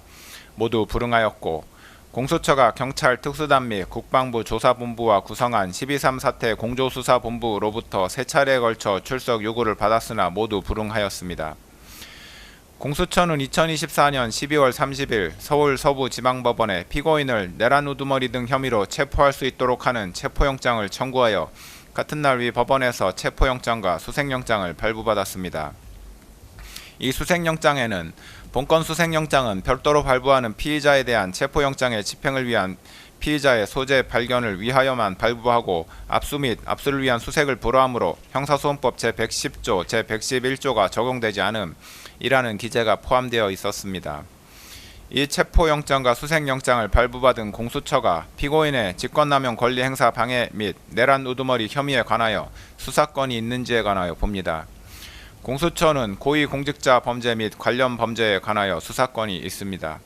모두 불응하였고 공수처가 경찰 특수단 및 국방부 조사본부와 구성한 12.3 사태 공조수사본부로부터 3차례에 걸쳐 출석 요구를 받았으나 모두 불응하였습니다. 공수처는 2024년 12월 30일 서울 서부지방법원에 피고인을 내란 우두머리 등 혐의로 체포할 수 있도록 하는 체포영장을 청구하여 같은 날 위 법원에서 체포영장과 수색영장을 발부받았습니다. 이 수색영장에는 본건 수색영장은 별도로 발부하는 피의자에 대한 체포영장의 집행을 위한 피의자의 소재 발견을 위하여만 발부하고 압수 및 압수를 위한 수색을 불허하므로 형사소송법 제110조, 제111조가 적용되지 않음이라는 기재가 포함되어 있었습니다. 이 체포영장과 수색영장을 발부받은 공수처가 피고인의 직권남용 권리행사 방해 및 내란 우두머리 혐의에 관하여 수사권이 있는지에 관하여 봅니다. 공수처는 고위공직자 범죄 및 관련 범죄에 관하여 수사권이 있습니다.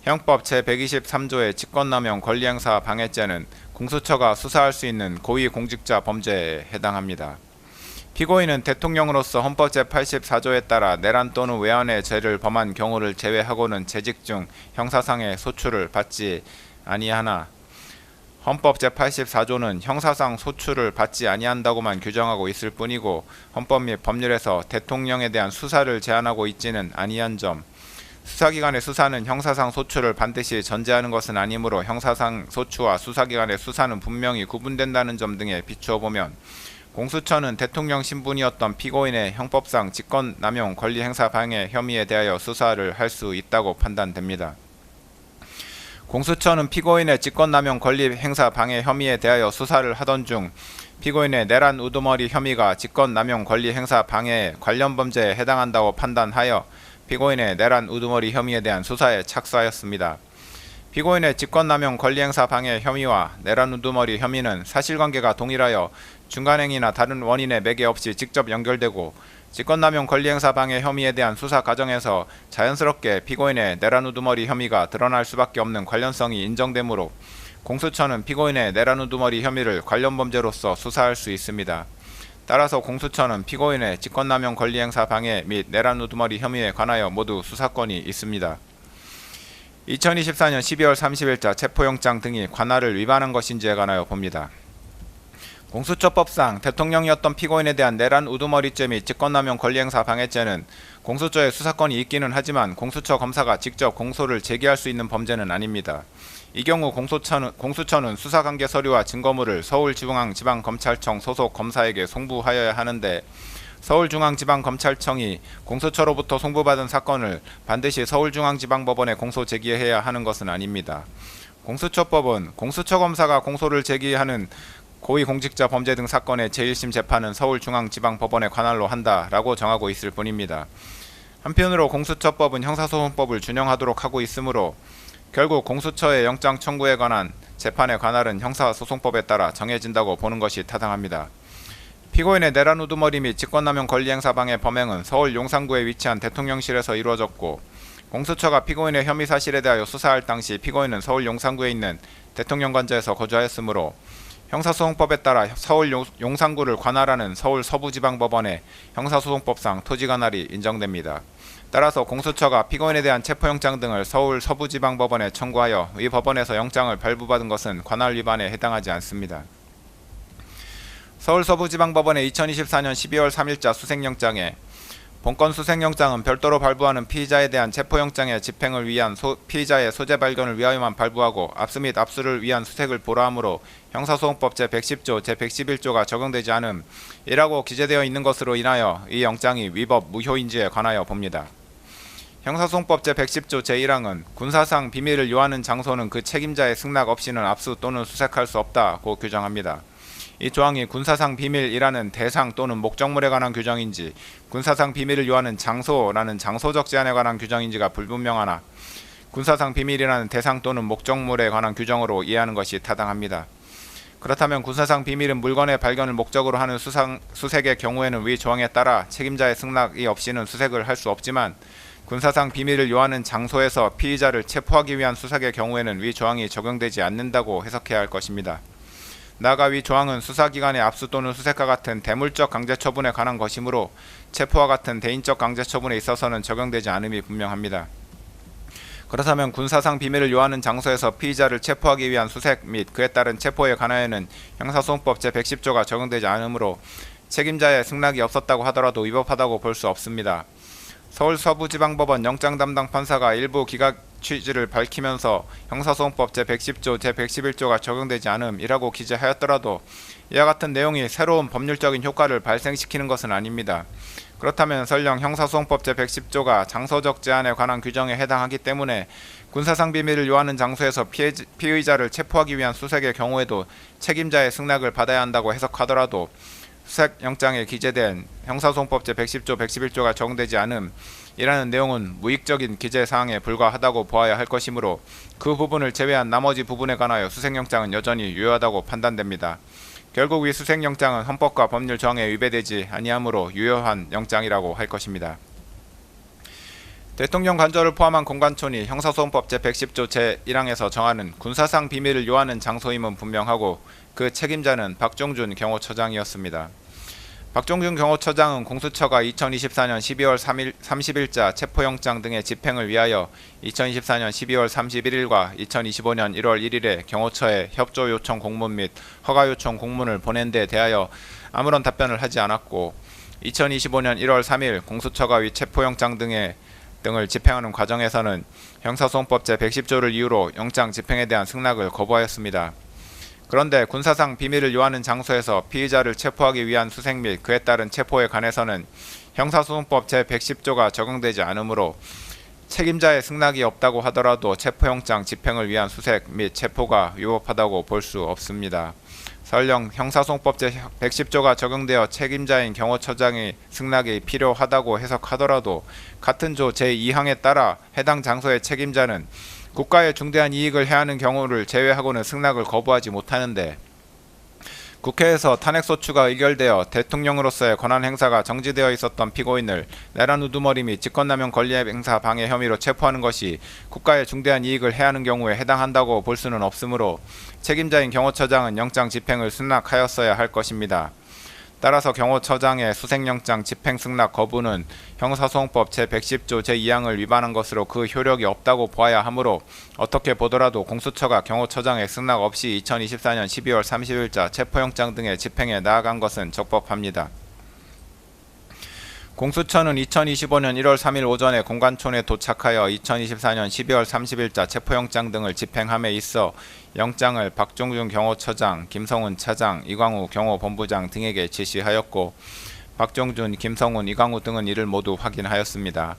형법 제123조의 직권남용 권리행사 방해죄는 공수처가 수사할 수 있는 고위공직자 범죄에 해당합니다. 피고인은 대통령으로서 헌법 제84조에 따라 내란 또는 외환의 죄를 범한 경우를 제외하고는 재직 중 형사상의 소출을 받지 아니하나 헌법 제84조는 형사상 소출을 받지 아니한다고만 규정하고 있을 뿐이고 헌법 및 법률에서 대통령에 대한 수사를 제한하고 있지는 아니한 점, 수사기관의 수사는 형사상 소출을 반드시 전제하는 것은 아니므로 형사상 소추와 수사기관의 수사는 분명히 구분된다는 점 등에 비추어 보면 공수처는 대통령 신분이었던 피고인의 형법상 직권남용 권리행사 방해 혐의에 대하여 수사를 할 수 있다고 판단됩니다. 공수처는 피고인의 직권남용 권리행사 방해 혐의에 대하여 수사를 하던 중 피고인의 내란 우두머리 혐의가 직권남용 권리행사 방해 관련 범죄에 해당한다고 판단하여 피고인의 내란 우두머리 혐의에 대한 수사에 착수하였습니다. 피고인의 직권남용 권리행사 방해 혐의와 내란 우두머리 혐의는 사실관계가 동일하여 중간행위나 다른 원인의 매개 없이 직접 연결되고 직권남용 권리행사 방해 혐의에 대한 수사 과정에서 자연스럽게 피고인의 내란 우두머리 혐의가 드러날 수밖에 없는 관련성이 인정되므로 공수처는 피고인의 내란 우두머리 혐의를 관련 범죄로서 수사할 수 있습니다. 따라서 공수처는 피고인의 직권남용 권리행사 방해 및 내란 우두머리 혐의에 관하여 모두 수사권이 있습니다. 2024년 12월 30일자 체포영장 등이 관할을 위반한 것인지에 관하여 봅니다. 공수처법상 대통령이었던 피고인에 대한 내란 우두머리죄 및 직권남용 권리행사 방해죄는 공수처에 수사권이 있기는 하지만 공수처 검사가 직접 공소를 제기할 수 있는 범죄는 아닙니다. 이 경우 공수처는 수사관계 서류와 증거물을 서울중앙지방검찰청 소속 검사에게 송부하여야 하는데 서울중앙지방검찰청이 공수처로부터 송부받은 사건을 반드시 서울중앙지방법원에 공소 제기해야 하는 것은 아닙니다. 공수처법은 공수처 검사가 공소를 제기하는 고위공직자 범죄 등 사건의 제1심 재판은 서울중앙지방법원에 관할로 한다라고 정하고 있을 뿐입니다. 한편으로 공수처법은 형사소송법을 준용하도록 하고 있으므로 결국 공수처의 영장 청구에 관한 재판의 관할은 형사소송법에 따라 정해진다고 보는 것이 타당합니다. 피고인의 내란 우두머리 및 직권남용 권리행사 방해 범행은 서울 용산구에 위치한 대통령실에서 이루어졌고 공수처가 피고인의 혐의 사실에 대하여 수사할 당시 피고인은 서울 용산구에 있는 대통령관저에서 거주하였으므로 형사소송법에 따라 서울 용산구를 관할하는 서울 서부지방법원의 형사소송법상 토지관할이 인정됩니다. 따라서 공수처가 피고인에 대한 체포영장 등을 서울 서부지방법원에 청구하여 이 법원에서 영장을 발부받은 것은 관할 위반에 해당하지 않습니다. 서울 서부지방법원의 2024년 12월 3일자 수색영장에 본건 수색영장은 별도로 발부하는 피의자에 대한 체포영장의 집행을 위한 피의자의 소재 발견을 위하여만 발부하고 압수 및 압수를 위한 수색을 보라하므로 형사소송법 제110조, 제111조가 적용되지 않음이라고 기재되어 있는 것으로 인하여 이 영장이 위법 무효인지에 관하여 봅니다. 형사소송법 제110조 제1항은 군사상 비밀을 요하는 장소는 그 책임자의 승낙 없이는 압수 또는 수색할 수 없다고 규정합니다. 이 조항이 군사상 비밀이라는 대상 또는 목적물에 관한 규정인지 군사상 비밀을 요하는 장소라는 장소적 제한에 관한 규정인지가 불분명하나 군사상 비밀이라는 대상 또는 목적물에 관한 규정으로 이해하는 것이 타당합니다. 그렇다면 군사상 비밀은 물건의 발견을 목적으로 하는 수색의 경우에는 위 조항에 따라 책임자의 승낙이 없이는 수색을 할 수 없지만 군사상 비밀을 요하는 장소에서 피의자를 체포하기 위한 수색의 경우에는 위 조항이 적용되지 않는다고 해석해야 할 것입니다. 나아가 위 조항은 수사기관의 압수 또는 수색과 같은 대물적 강제처분에 관한 것이므로 체포와 같은 대인적 강제처분에 있어서는 적용되지 않음이 분명합니다. 그렇다면 군사상 비밀을 요하는 장소에서 피의자를 체포하기 위한 수색 및 그에 따른 체포에 관하여는 형사소송법 제110조가 적용되지 않으므로 책임자의 승낙이 없었다고 하더라도 위법하다고 볼 수 없습니다. 서울 서부지방법원 영장 담당 판사가 일부 기각 취지를 밝히면서 형사소송법 제110조, 제111조가 적용되지 않음이라고 기재하였더라도 이와 같은 내용이 새로운 법률적인 효과를 발생시키는 것은 아닙니다. 그렇다면 설령 형사소송법 제110조가 장소적 제한에 관한 규정에 해당하기 때문에 군사상 비밀을 요하는 장소에서 피의자를 체포하기 위한 수색의 경우에도 책임자의 승낙을 받아야 한다고 해석하더라도 수색영장에 기재된 형사소송법 제110조, 111조가 적용되지 않음이라는 내용은 무익적인 기재사항에 불과하다고 보아야 할 것이므로 그 부분을 제외한 나머지 부분에 관하여 수색영장은 여전히 유효하다고 판단됩니다. 결국 이 수색영장은 헌법과 법률 조항에 위배되지 아니하므로 유효한 영장이라고 할 것입니다. 대통령 관저를 포함한 공관촌이 형사소송법 제110조 제1항에서 정하는 군사상 비밀을 요하는 장소임은 분명하고 그 책임자는 박종준 경호처장이었습니다. 박종준 경호처장은 공수처가 2024년 12월 30일자 체포영장 등의 집행을 위하여 2024년 12월 31일과 2025년 1월 1일에 경호처에 협조 요청 공문 및 허가 요청 공문을 보낸 데 대하여 아무런 답변을 하지 않았고 2025년 1월 3일 공수처가 위 체포영장 등을 집행하는 과정에서는 형사소송법 제110조를 이유로 영장 집행에 대한 승낙을 거부하였습니다. 그런데 군사상 비밀을 요하는 장소에서 피의자를 체포하기 위한 수색 및 그에 따른 체포에 관해서는 형사소송법 제110조가 적용되지 않으므로 책임자의 승낙이 없다고 하더라도 체포영장 집행을 위한 수색 및 체포가 위법하다고 볼 수 없습니다. 설령 형사소송법 제110조가 적용되어 책임자인 경호처장의 승낙이 필요하다고 해석하더라도 같은 조 제2항에 따라 해당 장소의 책임자는 국가에 중대한 이익을 해하는 경우를 제외하고는 승낙을 거부하지 못하는데 국회에서 탄핵소추가 의결되어 대통령으로서의 권한 행사가 정지되어 있었던 피고인을 내란 우두머리 및 직권남용 권리행사 방해 혐의로 체포하는 것이 국가에 중대한 이익을 해하는 경우에 해당한다고 볼 수는 없으므로 책임자인 경호처장은 영장 집행을 승낙하였어야 할 것입니다. 따라서 경호처장의 수색영장 집행 승낙 거부는 형사소송법 제110조 제2항을 위반한 것으로 그 효력이 없다고 보아야 하므로 어떻게 보더라도 공수처가 경호처장의 승낙 없이 2024년 12월 30일자 체포영장 등의 집행에 나아간 것은 적법합니다. 공수처는 2025년 1월 3일 오전에 공관촌에 도착하여 2024년 12월 30일자 체포영장 등을 집행함에 있어 영장을 박종준 경호처장, 김성훈 차장, 이광우 경호본부장 등에게 지시하였고 박종준, 김성훈, 이광우 등은 이를 모두 확인하였습니다.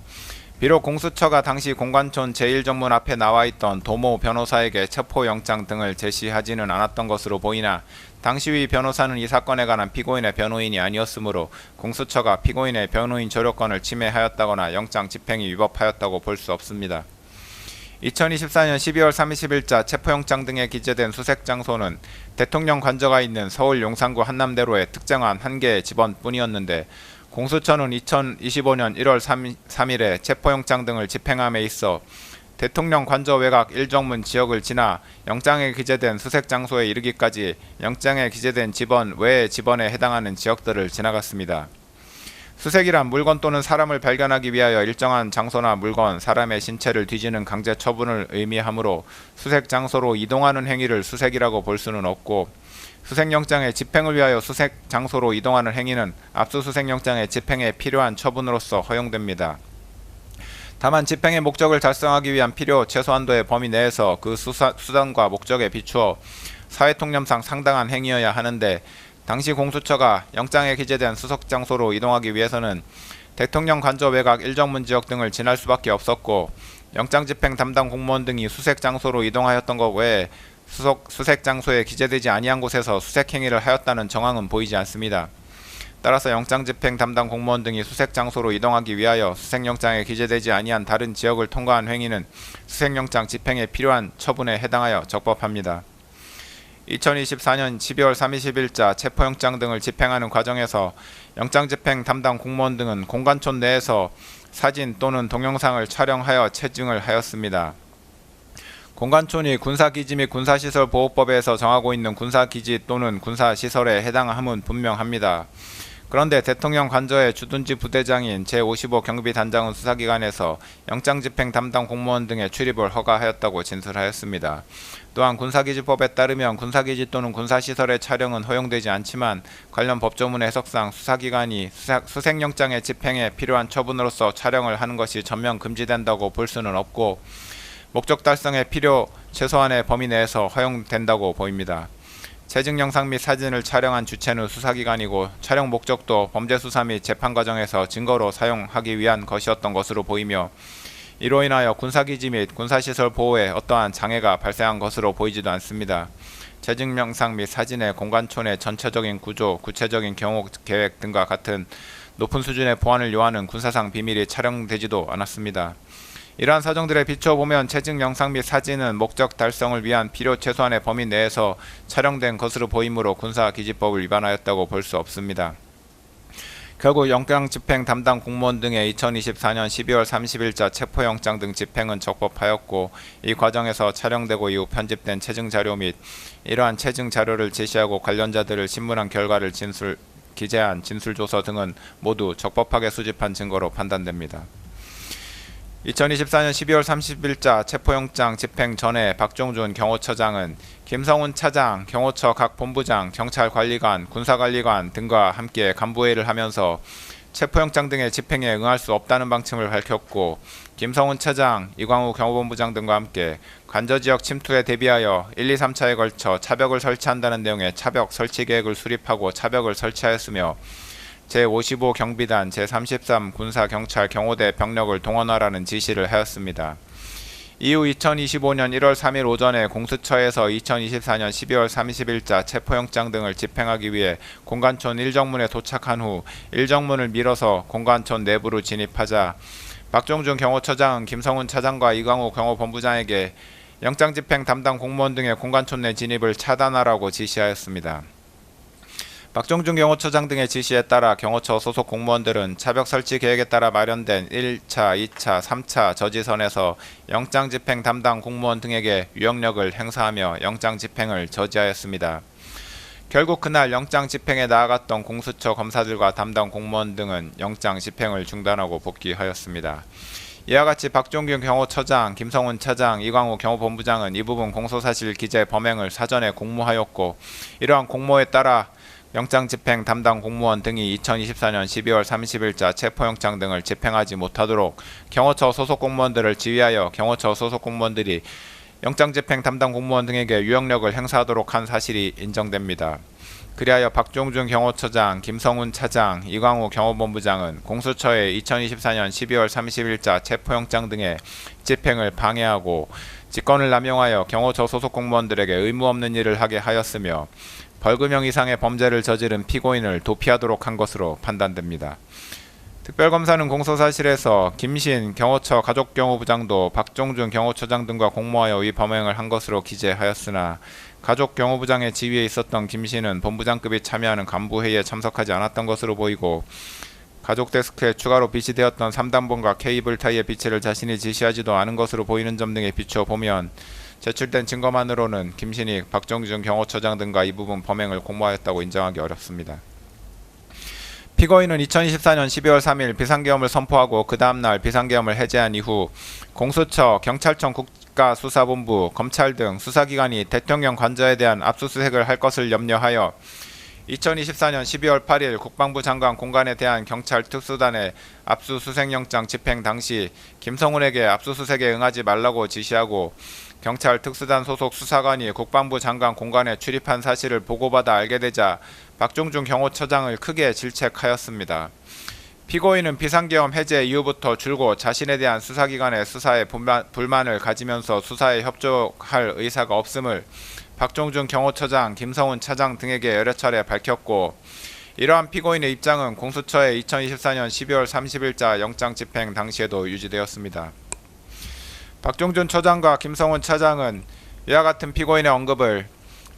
비록 공수처가 당시 공관촌 제1정문 앞에 나와있던 도모 변호사에게 체포영장 등을 제시하지는 않았던 것으로 보이나 당시 변호사는 이 사건에 관한 피고인의 변호인이 아니었으므로 공수처가 피고인의 변호인 조력권을 침해하였다거나 영장 집행이 위법하였다고 볼 수 없습니다. 2024년 12월 30일자 체포영장 등에 기재된 수색장소는 대통령 관저가 있는 서울 용산구 한남대로의 특정한 한 개의 집원뿐이었는데 공수처는 2025년 1월 3일에 체포영장 등을 집행함에 있어 대통령 관저 외곽 1정문 지역을 지나 영장에 기재된 수색장소에 이르기까지 영장에 기재된 집원 외의 집원에 해당하는 지역들을 지나갔습니다. 수색이란 물건 또는 사람을 발견하기 위하여 일정한 장소나 물건, 사람의 신체를 뒤지는 강제 처분을 의미하므로 수색장소로 이동하는 행위를 수색이라고 볼 수는 없고 수색영장의 집행을 위하여 수색장소로 이동하는 행위는 압수수색영장의 집행에 필요한 처분으로서 허용됩니다. 다만 집행의 목적을 달성하기 위한 필요 최소한도의 범위 내에서 그 수단과 목적에 비추어 사회통념상 상당한 행위여야 하는데 당시 공수처가 영장에 기재된 수색장소로 이동하기 위해서는 대통령 관저 외곽 1정문 지역 등을 지날 수밖에 없었고 영장 집행 담당 공무원 등이 수색장소로 이동하였던 것 외에 수색장소에 기재되지 아니한 곳에서 수색행위를 하였다는 정황은 보이지 않습니다. 따라서 영장 집행 담당 공무원 등이 수색장소로 이동하기 위하여 수색영장에 기재되지 아니한 다른 지역을 통과한 행위는 수색영장 집행에 필요한 처분에 해당하여 적법합니다. 2024년 12월 30일자 체포영장 등을 집행하는 과정에서 영장 집행 담당 공무원 등은 공관촌 내에서 사진 또는 동영상을 촬영하여 체증을 하였습니다. 공관촌이 군사기지 및 군사시설보호법에서 정하고 있는 군사기지 또는 군사시설에 해당함은 분명합니다. 그런데 대통령 관저의 주둔지 부대장인 제55 경비단장은 수사기관에서 영장집행 담당 공무원 등의 출입을 허가하였다고 진술하였습니다. 또한 군사기지법에 따르면 군사기지 또는 군사시설의 촬영은 허용되지 않지만 관련 법조문의 해석상 수사기관이 수색영장의 집행에 필요한 처분으로서 촬영을 하는 것이 전면 금지된다고 볼 수는 없고 목적 달성의 필요 최소한의 범위 내에서 허용된다고 보입니다. 체증 영상 및 사진을 촬영한 주체는 수사기관이고 촬영 목적도 범죄수사 및 재판 과정에서 증거로 사용하기 위한 것이었던 것으로 보이며 이로 인하여 군사기지 및 군사시설 보호에 어떠한 장애가 발생한 것으로 보이지도 않습니다. 체증 영상 및 사진의 공관촌의 전체적인 구조, 구체적인 경호 계획 등과 같은 높은 수준의 보안을 요하는 군사상 비밀이 촬영되지도 않았습니다. 이러한 사정들에 비춰보면 체증 영상 및 사진은 목적 달성을 위한 필요 최소한의 범위 내에서 촬영된 것으로 보이므로 군사기지법을 위반하였다고 볼 수 없습니다. 결국 영장집행 담당 공무원 등의 2024년 12월 30일자 체포영장 등 집행은 적법하였고, 이 과정에서 촬영되고 이후 편집된 체증자료 및 이러한 체증자료를 제시하고 관련자들을 신문한 결과를 기재한 진술조서 등은 모두 적법하게 수집한 증거로 판단됩니다. 2024년 12월 30일자 체포영장 집행 전에 박종준 경호처장은 김성훈 차장, 경호처 각 본부장, 경찰관리관, 군사관리관 등과 함께 간부회의를 하면서 체포영장 등의 집행에 응할 수 없다는 방침을 밝혔고, 김성훈 차장, 이광우 경호본부장 등과 함께 관저지역 침투에 대비하여 1, 2, 3차에 걸쳐 차벽을 설치한다는 내용의 차벽 설치 계획을 수립하고 차벽을 설치하였으며, 제55 경비단, 제33 군사경찰 경호대 병력을 동원하라는 지시를 하였습니다. 이후 2025년 1월 3일 오전에 공수처에서 2024년 12월 30일자 체포영장 등을 집행하기 위해 공관촌 1정문에 도착한 후 1정문을 밀어서 공관촌 내부로 진입하자 박종준 경호처장은 김성훈 차장과 이광우 경호본부장에게 영장집행 담당 공무원 등의 공관촌 내 진입을 차단하라고 지시하였습니다. 박종준 경호처장 등의 지시에 따라 경호처 소속 공무원들은 차벽 설치 계획에 따라 마련된 1차, 2차, 3차 저지선에서 영장집행 담당 공무원 등에게 유역력을 행사하며 영장집행을 저지하였습니다. 결국 그날 영장집행에 나아갔던 공수처 검사들과 담당 공무원 등은 영장집행을 중단하고 복귀하였습니다. 이와 같이 박종균 경호처장, 김성훈 차장, 이광우 경호본부장은 이 부분 공소사실 기재 범행을 사전에 공모하였고, 이러한 공모에 따라 영장집행 담당 공무원 등이 2024년 12월 30일자 체포영장 등을 집행하지 못하도록 경호처 소속 공무원들을 지휘하여 경호처 소속 공무원들이 영장집행 담당 공무원 등에게 유역력을 행사하도록 한 사실이 인정됩니다. 그리하여 박종준 경호처장, 김성훈 차장, 이광우 경호본부장은 공수처의 2024년 12월 30일자 체포영장 등의 집행을 방해하고 직권을 남용하여 경호처 소속 공무원들에게 의무 없는 일을 하게 하였으며, 벌금형 이상의 범죄를 저지른 피고인을 도피하도록 한 것으로 판단됩니다. 특별검사는 공소사실에서 김신 경호처 가족경호부장도 박종준 경호처장 등과 공모하여 이 범행을 한 것으로 기재하였으나, 가족경호부장의 지위에 있었던 김신은 본부장급이 참여하는 간부회의에 참석하지 않았던 것으로 보이고, 가족데스크에 추가로 비치되었던 3단본과 케이블 타이의 비치를 자신이 지시하지도 않은 것으로 보이는 점 등에 비추어 보면 제출된 증거만으로는 김신이 박종준 경호처장 등과 이 부분 범행을 공모하였다고 인정하기 어렵습니다. 피고인은 2024년 12월 3일 비상계엄을 선포하고 그 다음날 비상계엄을 해제한 이후 공수처, 경찰청 국가수사본부, 검찰 등 수사기관이 대통령 관저에 대한 압수수색을 할 것을 염려하여 2024년 12월 8일 국방부 장관 공간에 대한 경찰 특수단의 압수수색영장 집행 당시 김성훈에게 압수수색에 응하지 말라고 지시하고, 경찰 특수단 소속 수사관이 국방부 장관 공간에 출입한 사실을 보고받아 알게 되자 박종준 경호처장을 크게 질책하였습니다. 피고인은 비상계엄 해제 이후부터 줄곧 자신에 대한 수사기관의 수사에 불만을 가지면서 수사에 협조할 의사가 없음을 박종준 경호처장, 김성훈 차장 등에게 여러 차례 밝혔고, 이러한 피고인의 입장은 공수처의 2024년 12월 30일자 영장집행 당시에도 유지되었습니다. 박종준 처장과 김성훈 차장은 이와 같은 피고인의 언급을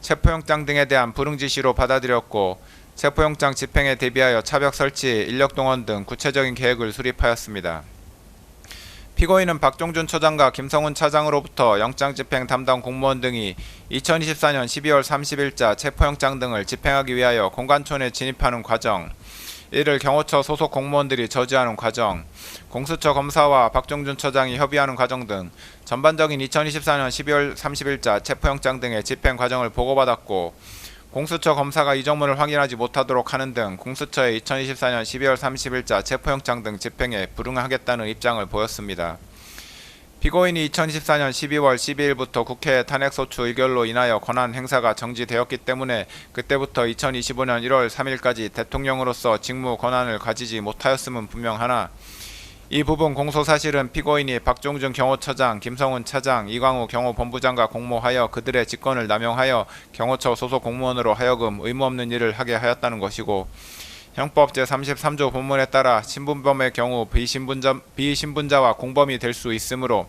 체포영장 등에 대한 불응지시로 받아들였고, 체포영장 집행에 대비하여 차벽 설치, 인력동원 등 구체적인 계획을 수립하였습니다. 피고인은 박종준 처장과 김성훈 차장으로부터 영장집행 담당 공무원 등이 2024년 12월 30일자 체포영장 등을 집행하기 위하여 공관촌에 진입하는 과정, 이를 경호처 소속 공무원들이 저지하는 과정, 공수처 검사와 박종준 처장이 협의하는 과정 등 전반적인 2024년 12월 30일자 체포영장 등의 집행 과정을 보고받았고, 공수처 검사가 이 정문을 확인하지 못하도록 하는 등 공수처의 2024년 12월 30일자 체포영장 등 집행에 불응하겠다는 입장을 보였습니다. 피고인이 2014년 12월 12일부터 국회 탄핵소추 의결로 인하여 권한 행사가 정지되었기 때문에 그때부터 2025년 1월 3일까지 대통령으로서 직무 권한을 가지지 못하였음은 분명하나, 이 부분 공소사실은 피고인이 박종준 경호처장, 김성훈 차장, 이광우 경호본부장과 공모하여 그들의 직권을 남용하여 경호처 소속 공무원으로 하여금 의무 없는 일을 하게 하였다는 것이고, 형법 제33조 본문에 따라 신분범의 경우 비신분자와 공범이 될 수 있으므로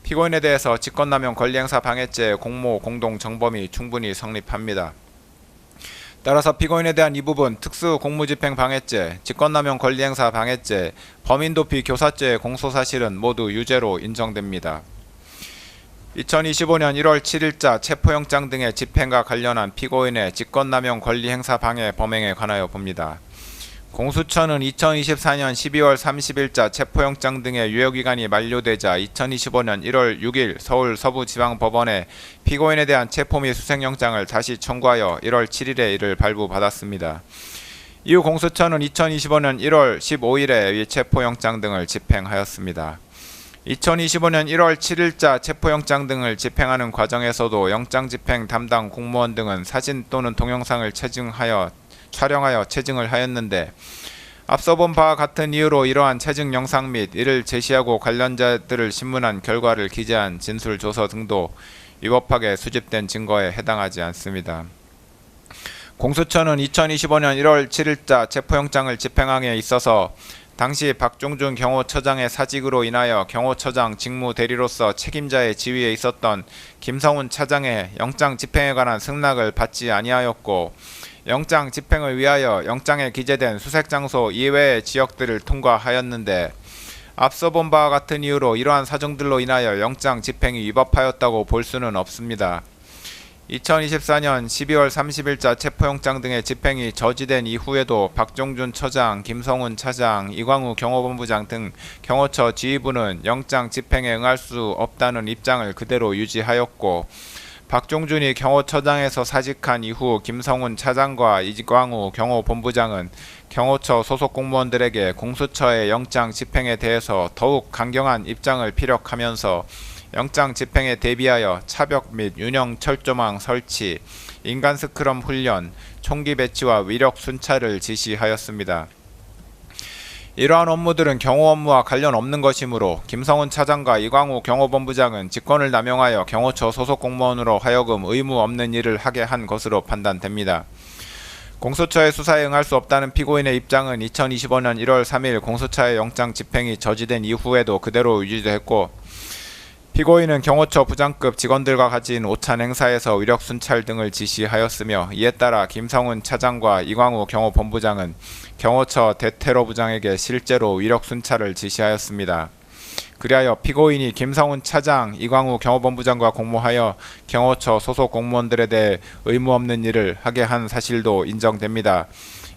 피고인에 대해서 직권남용 권리행사 방해죄 공모 공동 정범이 충분히 성립합니다. 따라서 피고인에 대한 이 부분 특수공무집행 방해죄, 직권남용 권리행사 방해죄, 범인도피 교사죄의 공소사실은 모두 유죄로 인정됩니다. 2025년 1월 7일자 체포영장 등의 집행과 관련한 피고인의 직권남용 권리행사 방해 범행에 관하여 봅니다. 공수처는 2024년 12월 30일자 체포영장 등의 유효기간이 만료되자 2025년 1월 6일 서울 서부지방법원에 피고인에 대한 체포 및 수색영장을 다시 청구하여 1월 7일에 이를 발부받았습니다. 이후 공수처는 2025년 1월 15일에 이 체포영장 등을 집행하였습니다. 2025년 1월 7일자 체포영장 등을 집행하는 과정에서도 영장집행 담당 공무원 등은 사진 또는 동영상을 촬영하여 체증을 하였는데 앞서 본 바와 같은 이유로 이러한 체증 영상 및 이를 제시하고 관련자들을 신문한 결과를 기재한 진술조서 등도 위법하게 수집된 증거에 해당하지 않습니다. 공수처는 2025년 1월 7일자 체포영장을 집행함에 있어서 당시 박종준 경호처장의 사직으로 인하여 경호처장 직무 대리로서 책임자의 지위에 있었던 김성훈 차장의 영장 집행에 관한 승낙을 받지 아니하였고 영장 집행을 위하여 영장에 기재된 수색장소 이외의 지역들을 통과하였는데 앞서 본 바와 같은 이유로 이러한 사정들로 인하여 영장 집행이 위법하였다고 볼 수는 없습니다. 2024년 12월 30일자 체포영장 등의 집행이 저지된 이후에도 박종준 처장, 김성훈 차장, 이광우 경호본부장 등 경호처 지휘부는 영장 집행에 응할 수 없다는 입장을 그대로 유지하였고 박종준이 경호처장에서 사직한 이후 김성훈 차장과 이광우 경호본부장은 경호처 소속 공무원들에게 공수처의 영장 집행에 대해서 더욱 강경한 입장을 피력하면서 영장 집행에 대비하여 차벽 및 윤형 철조망 설치, 인간 스크럼 훈련, 총기 배치와 위력 순찰을 지시하였습니다. 이러한 업무들은 경호 업무와 관련 없는 것이므로 김성훈 차장과 이광우 경호본부장은 직권을 남용하여 경호처 소속 공무원으로 하여금 의무 없는 일을 하게 한 것으로 판단됩니다. 공수처의 수사에 응할 수 없다는 피고인의 입장은 2025년 1월 3일 공수처의 영장 집행이 저지된 이후에도 그대로 유지됐고 피고인은 경호처 부장급 직원들과 가진 오찬 행사에서 위력 순찰 등을 지시하였으며 이에 따라 김성훈 차장과 이광우 경호본부장은 경호처 대테러 부장에게 실제로 위력 순찰을 지시하였습니다. 그리하여 피고인이 김성훈 차장, 이광우 경호본부장과 공모하여 경호처 소속 공무원들에 대해 의무 없는 일을 하게 한 사실도 인정됩니다.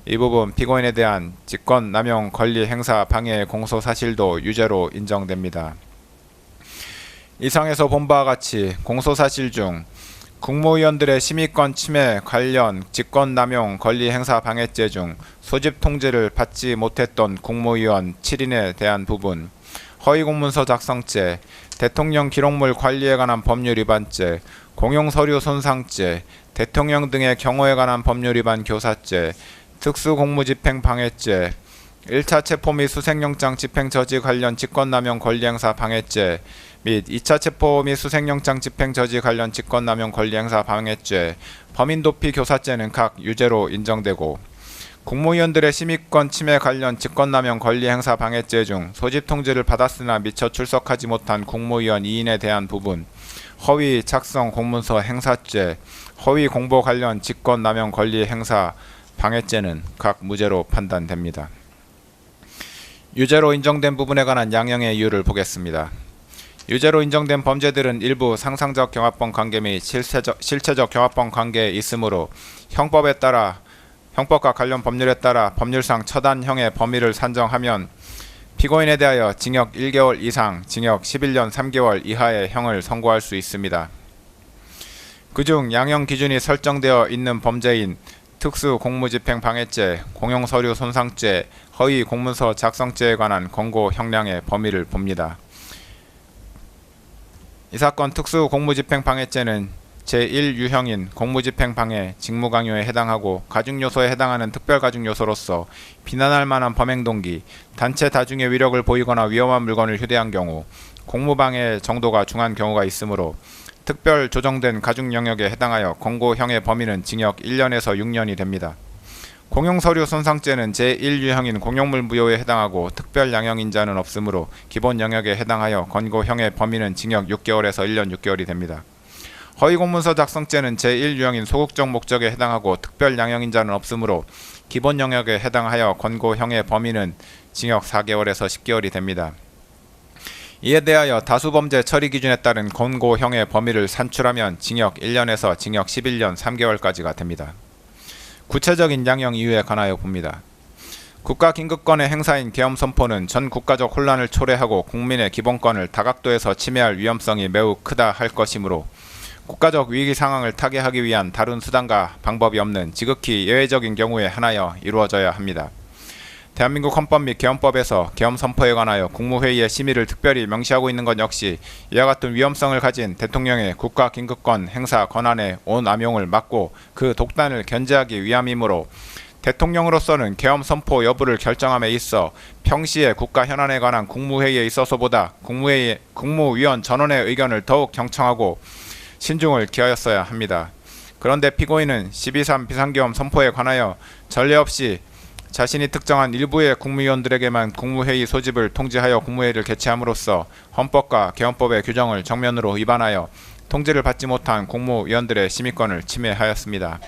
이 부분 피고인에 대한 직권 남용 권리 행사 방해 공소 사실도 유죄로 인정됩니다. 이상에서 본 바와 같이 공소사실 중 국무위원들의 심의권 침해 관련 직권남용 권리행사 방해죄 중 소집 통지를 받지 못했던 국무위원 7인에 대한 부분, 허위공문서 작성죄, 대통령 기록물 관리에 관한 법률 위반죄, 공용서류 손상죄, 대통령 등의 경호에 관한 법률 위반 교사죄, 특수공무집행 방해죄, 1차 체포 및 수색영장 집행 저지 관련 직권남용 권리행사 방해죄 및 2차 체포 및 수색영장 집행 저지 관련 직권남용 권리행사 방해죄, 범인도피 교사죄는 각 유죄로 인정되고 국무위원들의 심의권 침해 관련 직권남용 권리행사 방해죄 중 소집 통지를 받았으나 미처 출석하지 못한 국무위원 2인에 대한 부분, 허위 작성 공문서 행사죄, 허위 공보 관련 직권남용 권리행사 방해죄는 각 무죄로 판단됩니다. 유죄로 인정된 부분에 관한 양형의 이유를 보겠습니다. 유죄로 인정된 범죄들은 일부 상상적 경합범 관계 및 실체적 경합범 관계에 있으므로 형법과 관련 법률에 따라 법률상 처단형의 범위를 산정하면 피고인에 대하여 징역 1개월 이상, 징역 11년 3개월 이하의 형을 선고할 수 있습니다. 그중 양형 기준이 설정되어 있는 범죄인 특수공무집행 방해죄, 공용서류 손상죄, 허위 공문서 작성죄에 관한 권고 형량의 범위를 봅니다. 이 사건 특수공무집행 방해죄는 제1유형인 공무집행방해, 직무강요에 해당하고 가중요소에 해당하는 특별가중요소로서 비난할 만한 범행동기, 단체 다중의 위력을 보이거나 위험한 물건을 휴대한 경우, 공무방해 정도가 중한 경우가 있으므로 특별 조정된 가중 영역에 해당하여 권고형의 범위는 징역 1년에서 6년이 됩니다. 공용서류 손상죄는 제1유형인 공용물 무효에 해당하고 특별 양형인자는 없으므로 기본 영역에 해당하여 권고형의 범위는 징역 6개월에서 1년 6개월이 됩니다. 허위공문서 작성죄는 제1유형인 소극적 목적에 해당하고 특별 양형인자는 없으므로 기본 영역에 해당하여 권고형의 범위는 징역 4개월에서 10개월이 됩니다. 이에 대하여 다수범죄 처리 기준에 따른 권고형의 범위를 산출하면 징역 1년에서 징역 11년 3개월까지가 됩니다. 구체적인 양형 이유에 관하여 봅니다. 국가긴급권의 행사인 계엄 선포는 전 국가적 혼란을 초래하고 국민의 기본권을 다각도에서 침해할 위험성이 매우 크다 할 것이므로 국가적 위기 상황을 타개하기 위한 다른 수단과 방법이 없는 지극히 예외적인 경우에 한하여 이루어져야 합니다. 대한민국 헌법 및 계엄법에서 계엄 선포에 관하여 국무회의의 심의를 특별히 명시하고 있는 것 역시 이와 같은 위험성을 가진 대통령의 국가긴급권 행사 권한의 온암용을 막고 그 독단을 견제하기 위함이므로 대통령으로서는 계엄 선포 여부를 결정함에 있어 평시에 국가 현안에 관한 국무회의에 있어서보다 국무위원 전원의 의견을 더욱 경청하고 신중을 기하였어야 합니다. 그런데 피고인은 12.3 비상계엄 선포에 관하여 전례 없이 자신이 특정한 일부의 국무위원들에게만 국무회의 소집을 통지하여 국무회의를 개최함으로써 헌법과 계엄법의 규정을 정면으로 위반하여 통지를 받지 못한 국무위원들의 심의권을 침해하였습니다.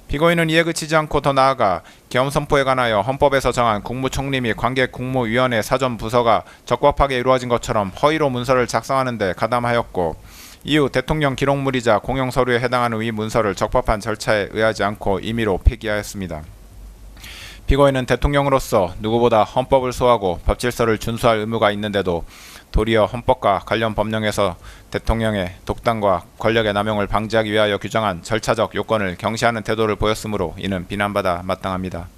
피고인은 이에 그치지 않고 더 나아가 계엄 선포에 관하여 헌법에서 정한 국무총리 및 관계 국무위원회 사전 부서가 적법하게 이루어진 것처럼 허위로 문서를 작성하는 데 가담하였고 이후 대통령 기록물이자 공용서류에 해당하는 이 문서를 적법한 절차에 의하지 않고 임의로 폐기하였습니다. 피고인은 대통령으로서 누구보다 헌법을 소화하고 법질서를 준수할 의무가 있는데도 도리어 헌법과 관련 법령에서 대통령의 독단과 권력의 남용을 방지하기 위하여 규정한 절차적 요건을 경시하는 태도를 보였으므로 이는 비난받아 마땅합니다.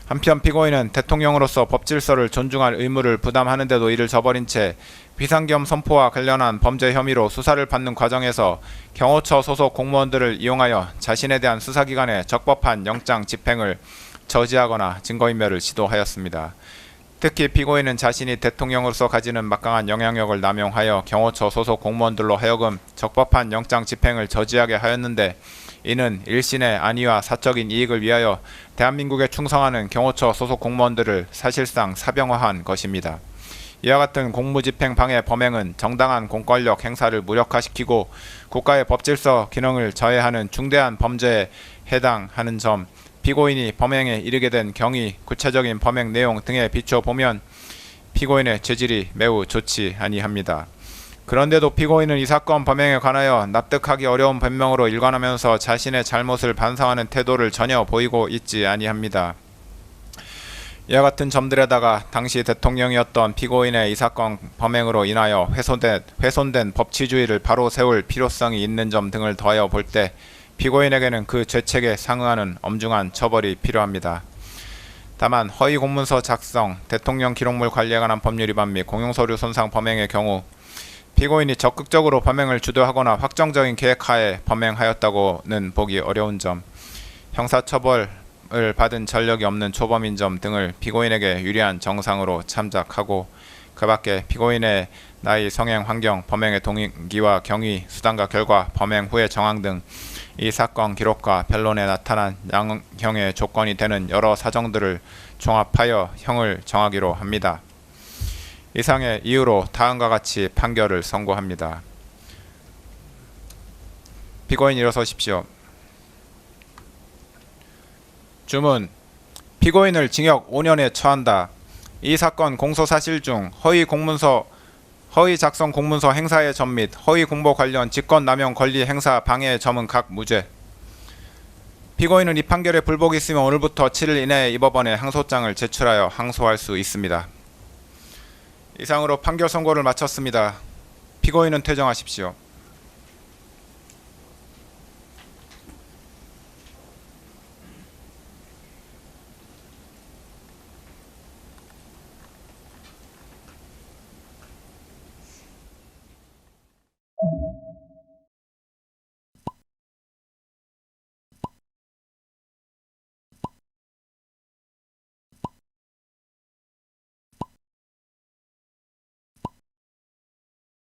한편 피고인은 대통령으로서 법질서를 존중할 의무를 부담하는데도 이를 저버린 채 비상계엄 선포와 관련한 범죄 혐의로 수사를 받는 과정에서 경호처 소속 공무원들을 이용하여 자신에 대한 수사기관의 적법한 영장 집행을 저지하거나 증거인멸을 시도하였습니다. 특히 피고인은 자신이 대통령으로서 가지는 막강한 영향력을 남용하여 경호처 소속 공무원들로 하여금 적법한 영장 집행을 저지하게 하였는데 이는 일신의 안위와 사적인 이익을 위하여 대한민국에 충성하는 경호처 소속 공무원들을 사실상 사병화한 것입니다. 이와 같은 공무집행 방해 범행은 정당한 공권력 행사를 무력화시키고 국가의 법질서 기능을 저해하는 중대한 범죄에 해당하는 점, 피고인이 범행에 이르게 된 경위, 구체적인 범행 내용 등에 비춰 보면 피고인의 죄질이 매우 좋지 아니합니다. 그런데도 피고인은 이 사건 범행에 관하여 납득하기 어려운 변명으로 일관하면서 자신의 잘못을 반성하는 태도를 전혀 보이고 있지 아니합니다. 이와 같은 점들에다가 당시 대통령이었던 피고인의 이 사건 범행으로 인하여 훼손된 법치주의를 바로 세울 필요성이 있는 점 등을 더하여 볼 때 피고인에게는 그 죄책에 상응하는 엄중한 처벌이 필요합니다. 다만 허위 공문서 작성, 대통령 기록물 관리에 관한 법률 위반 및 공용서류 손상 범행의 경우 피고인이 적극적으로 범행을 주도하거나 확정적인 계획하에 범행하였다고는 보기 어려운 점, 형사처벌을 받은 전력이 없는 초범인 점 등을 피고인에게 유리한 정상으로 참작하고 그 밖에 피고인의 나이, 성행, 환경, 범행의 동기와 경위, 수단과 결과, 범행 후의 정황 등 이 사건 기록과 변론에 나타난 양형의 조건이 되는 여러 사정들을 종합하여 형을 정하기로 합니다. 이상의 이유로 다음과 같이 판결을 선고합니다. 피고인 일어서십시오. 주문. 피고인을 징역 5년에 처한다. 이 사건 공소사실 중 허위 작성 공문서 행사의 점 및 허위 공보 관련 직권남용 권리 행사 방해의 점은 각 무죄. 피고인은 이 판결에 불복이 있으면 오늘부터 7일 이내에 이 법원에 항소장을 제출하여 항소할 수 있습니다. 이상으로 판결 선고를 마쳤습니다. 피고인은 퇴정하십시오.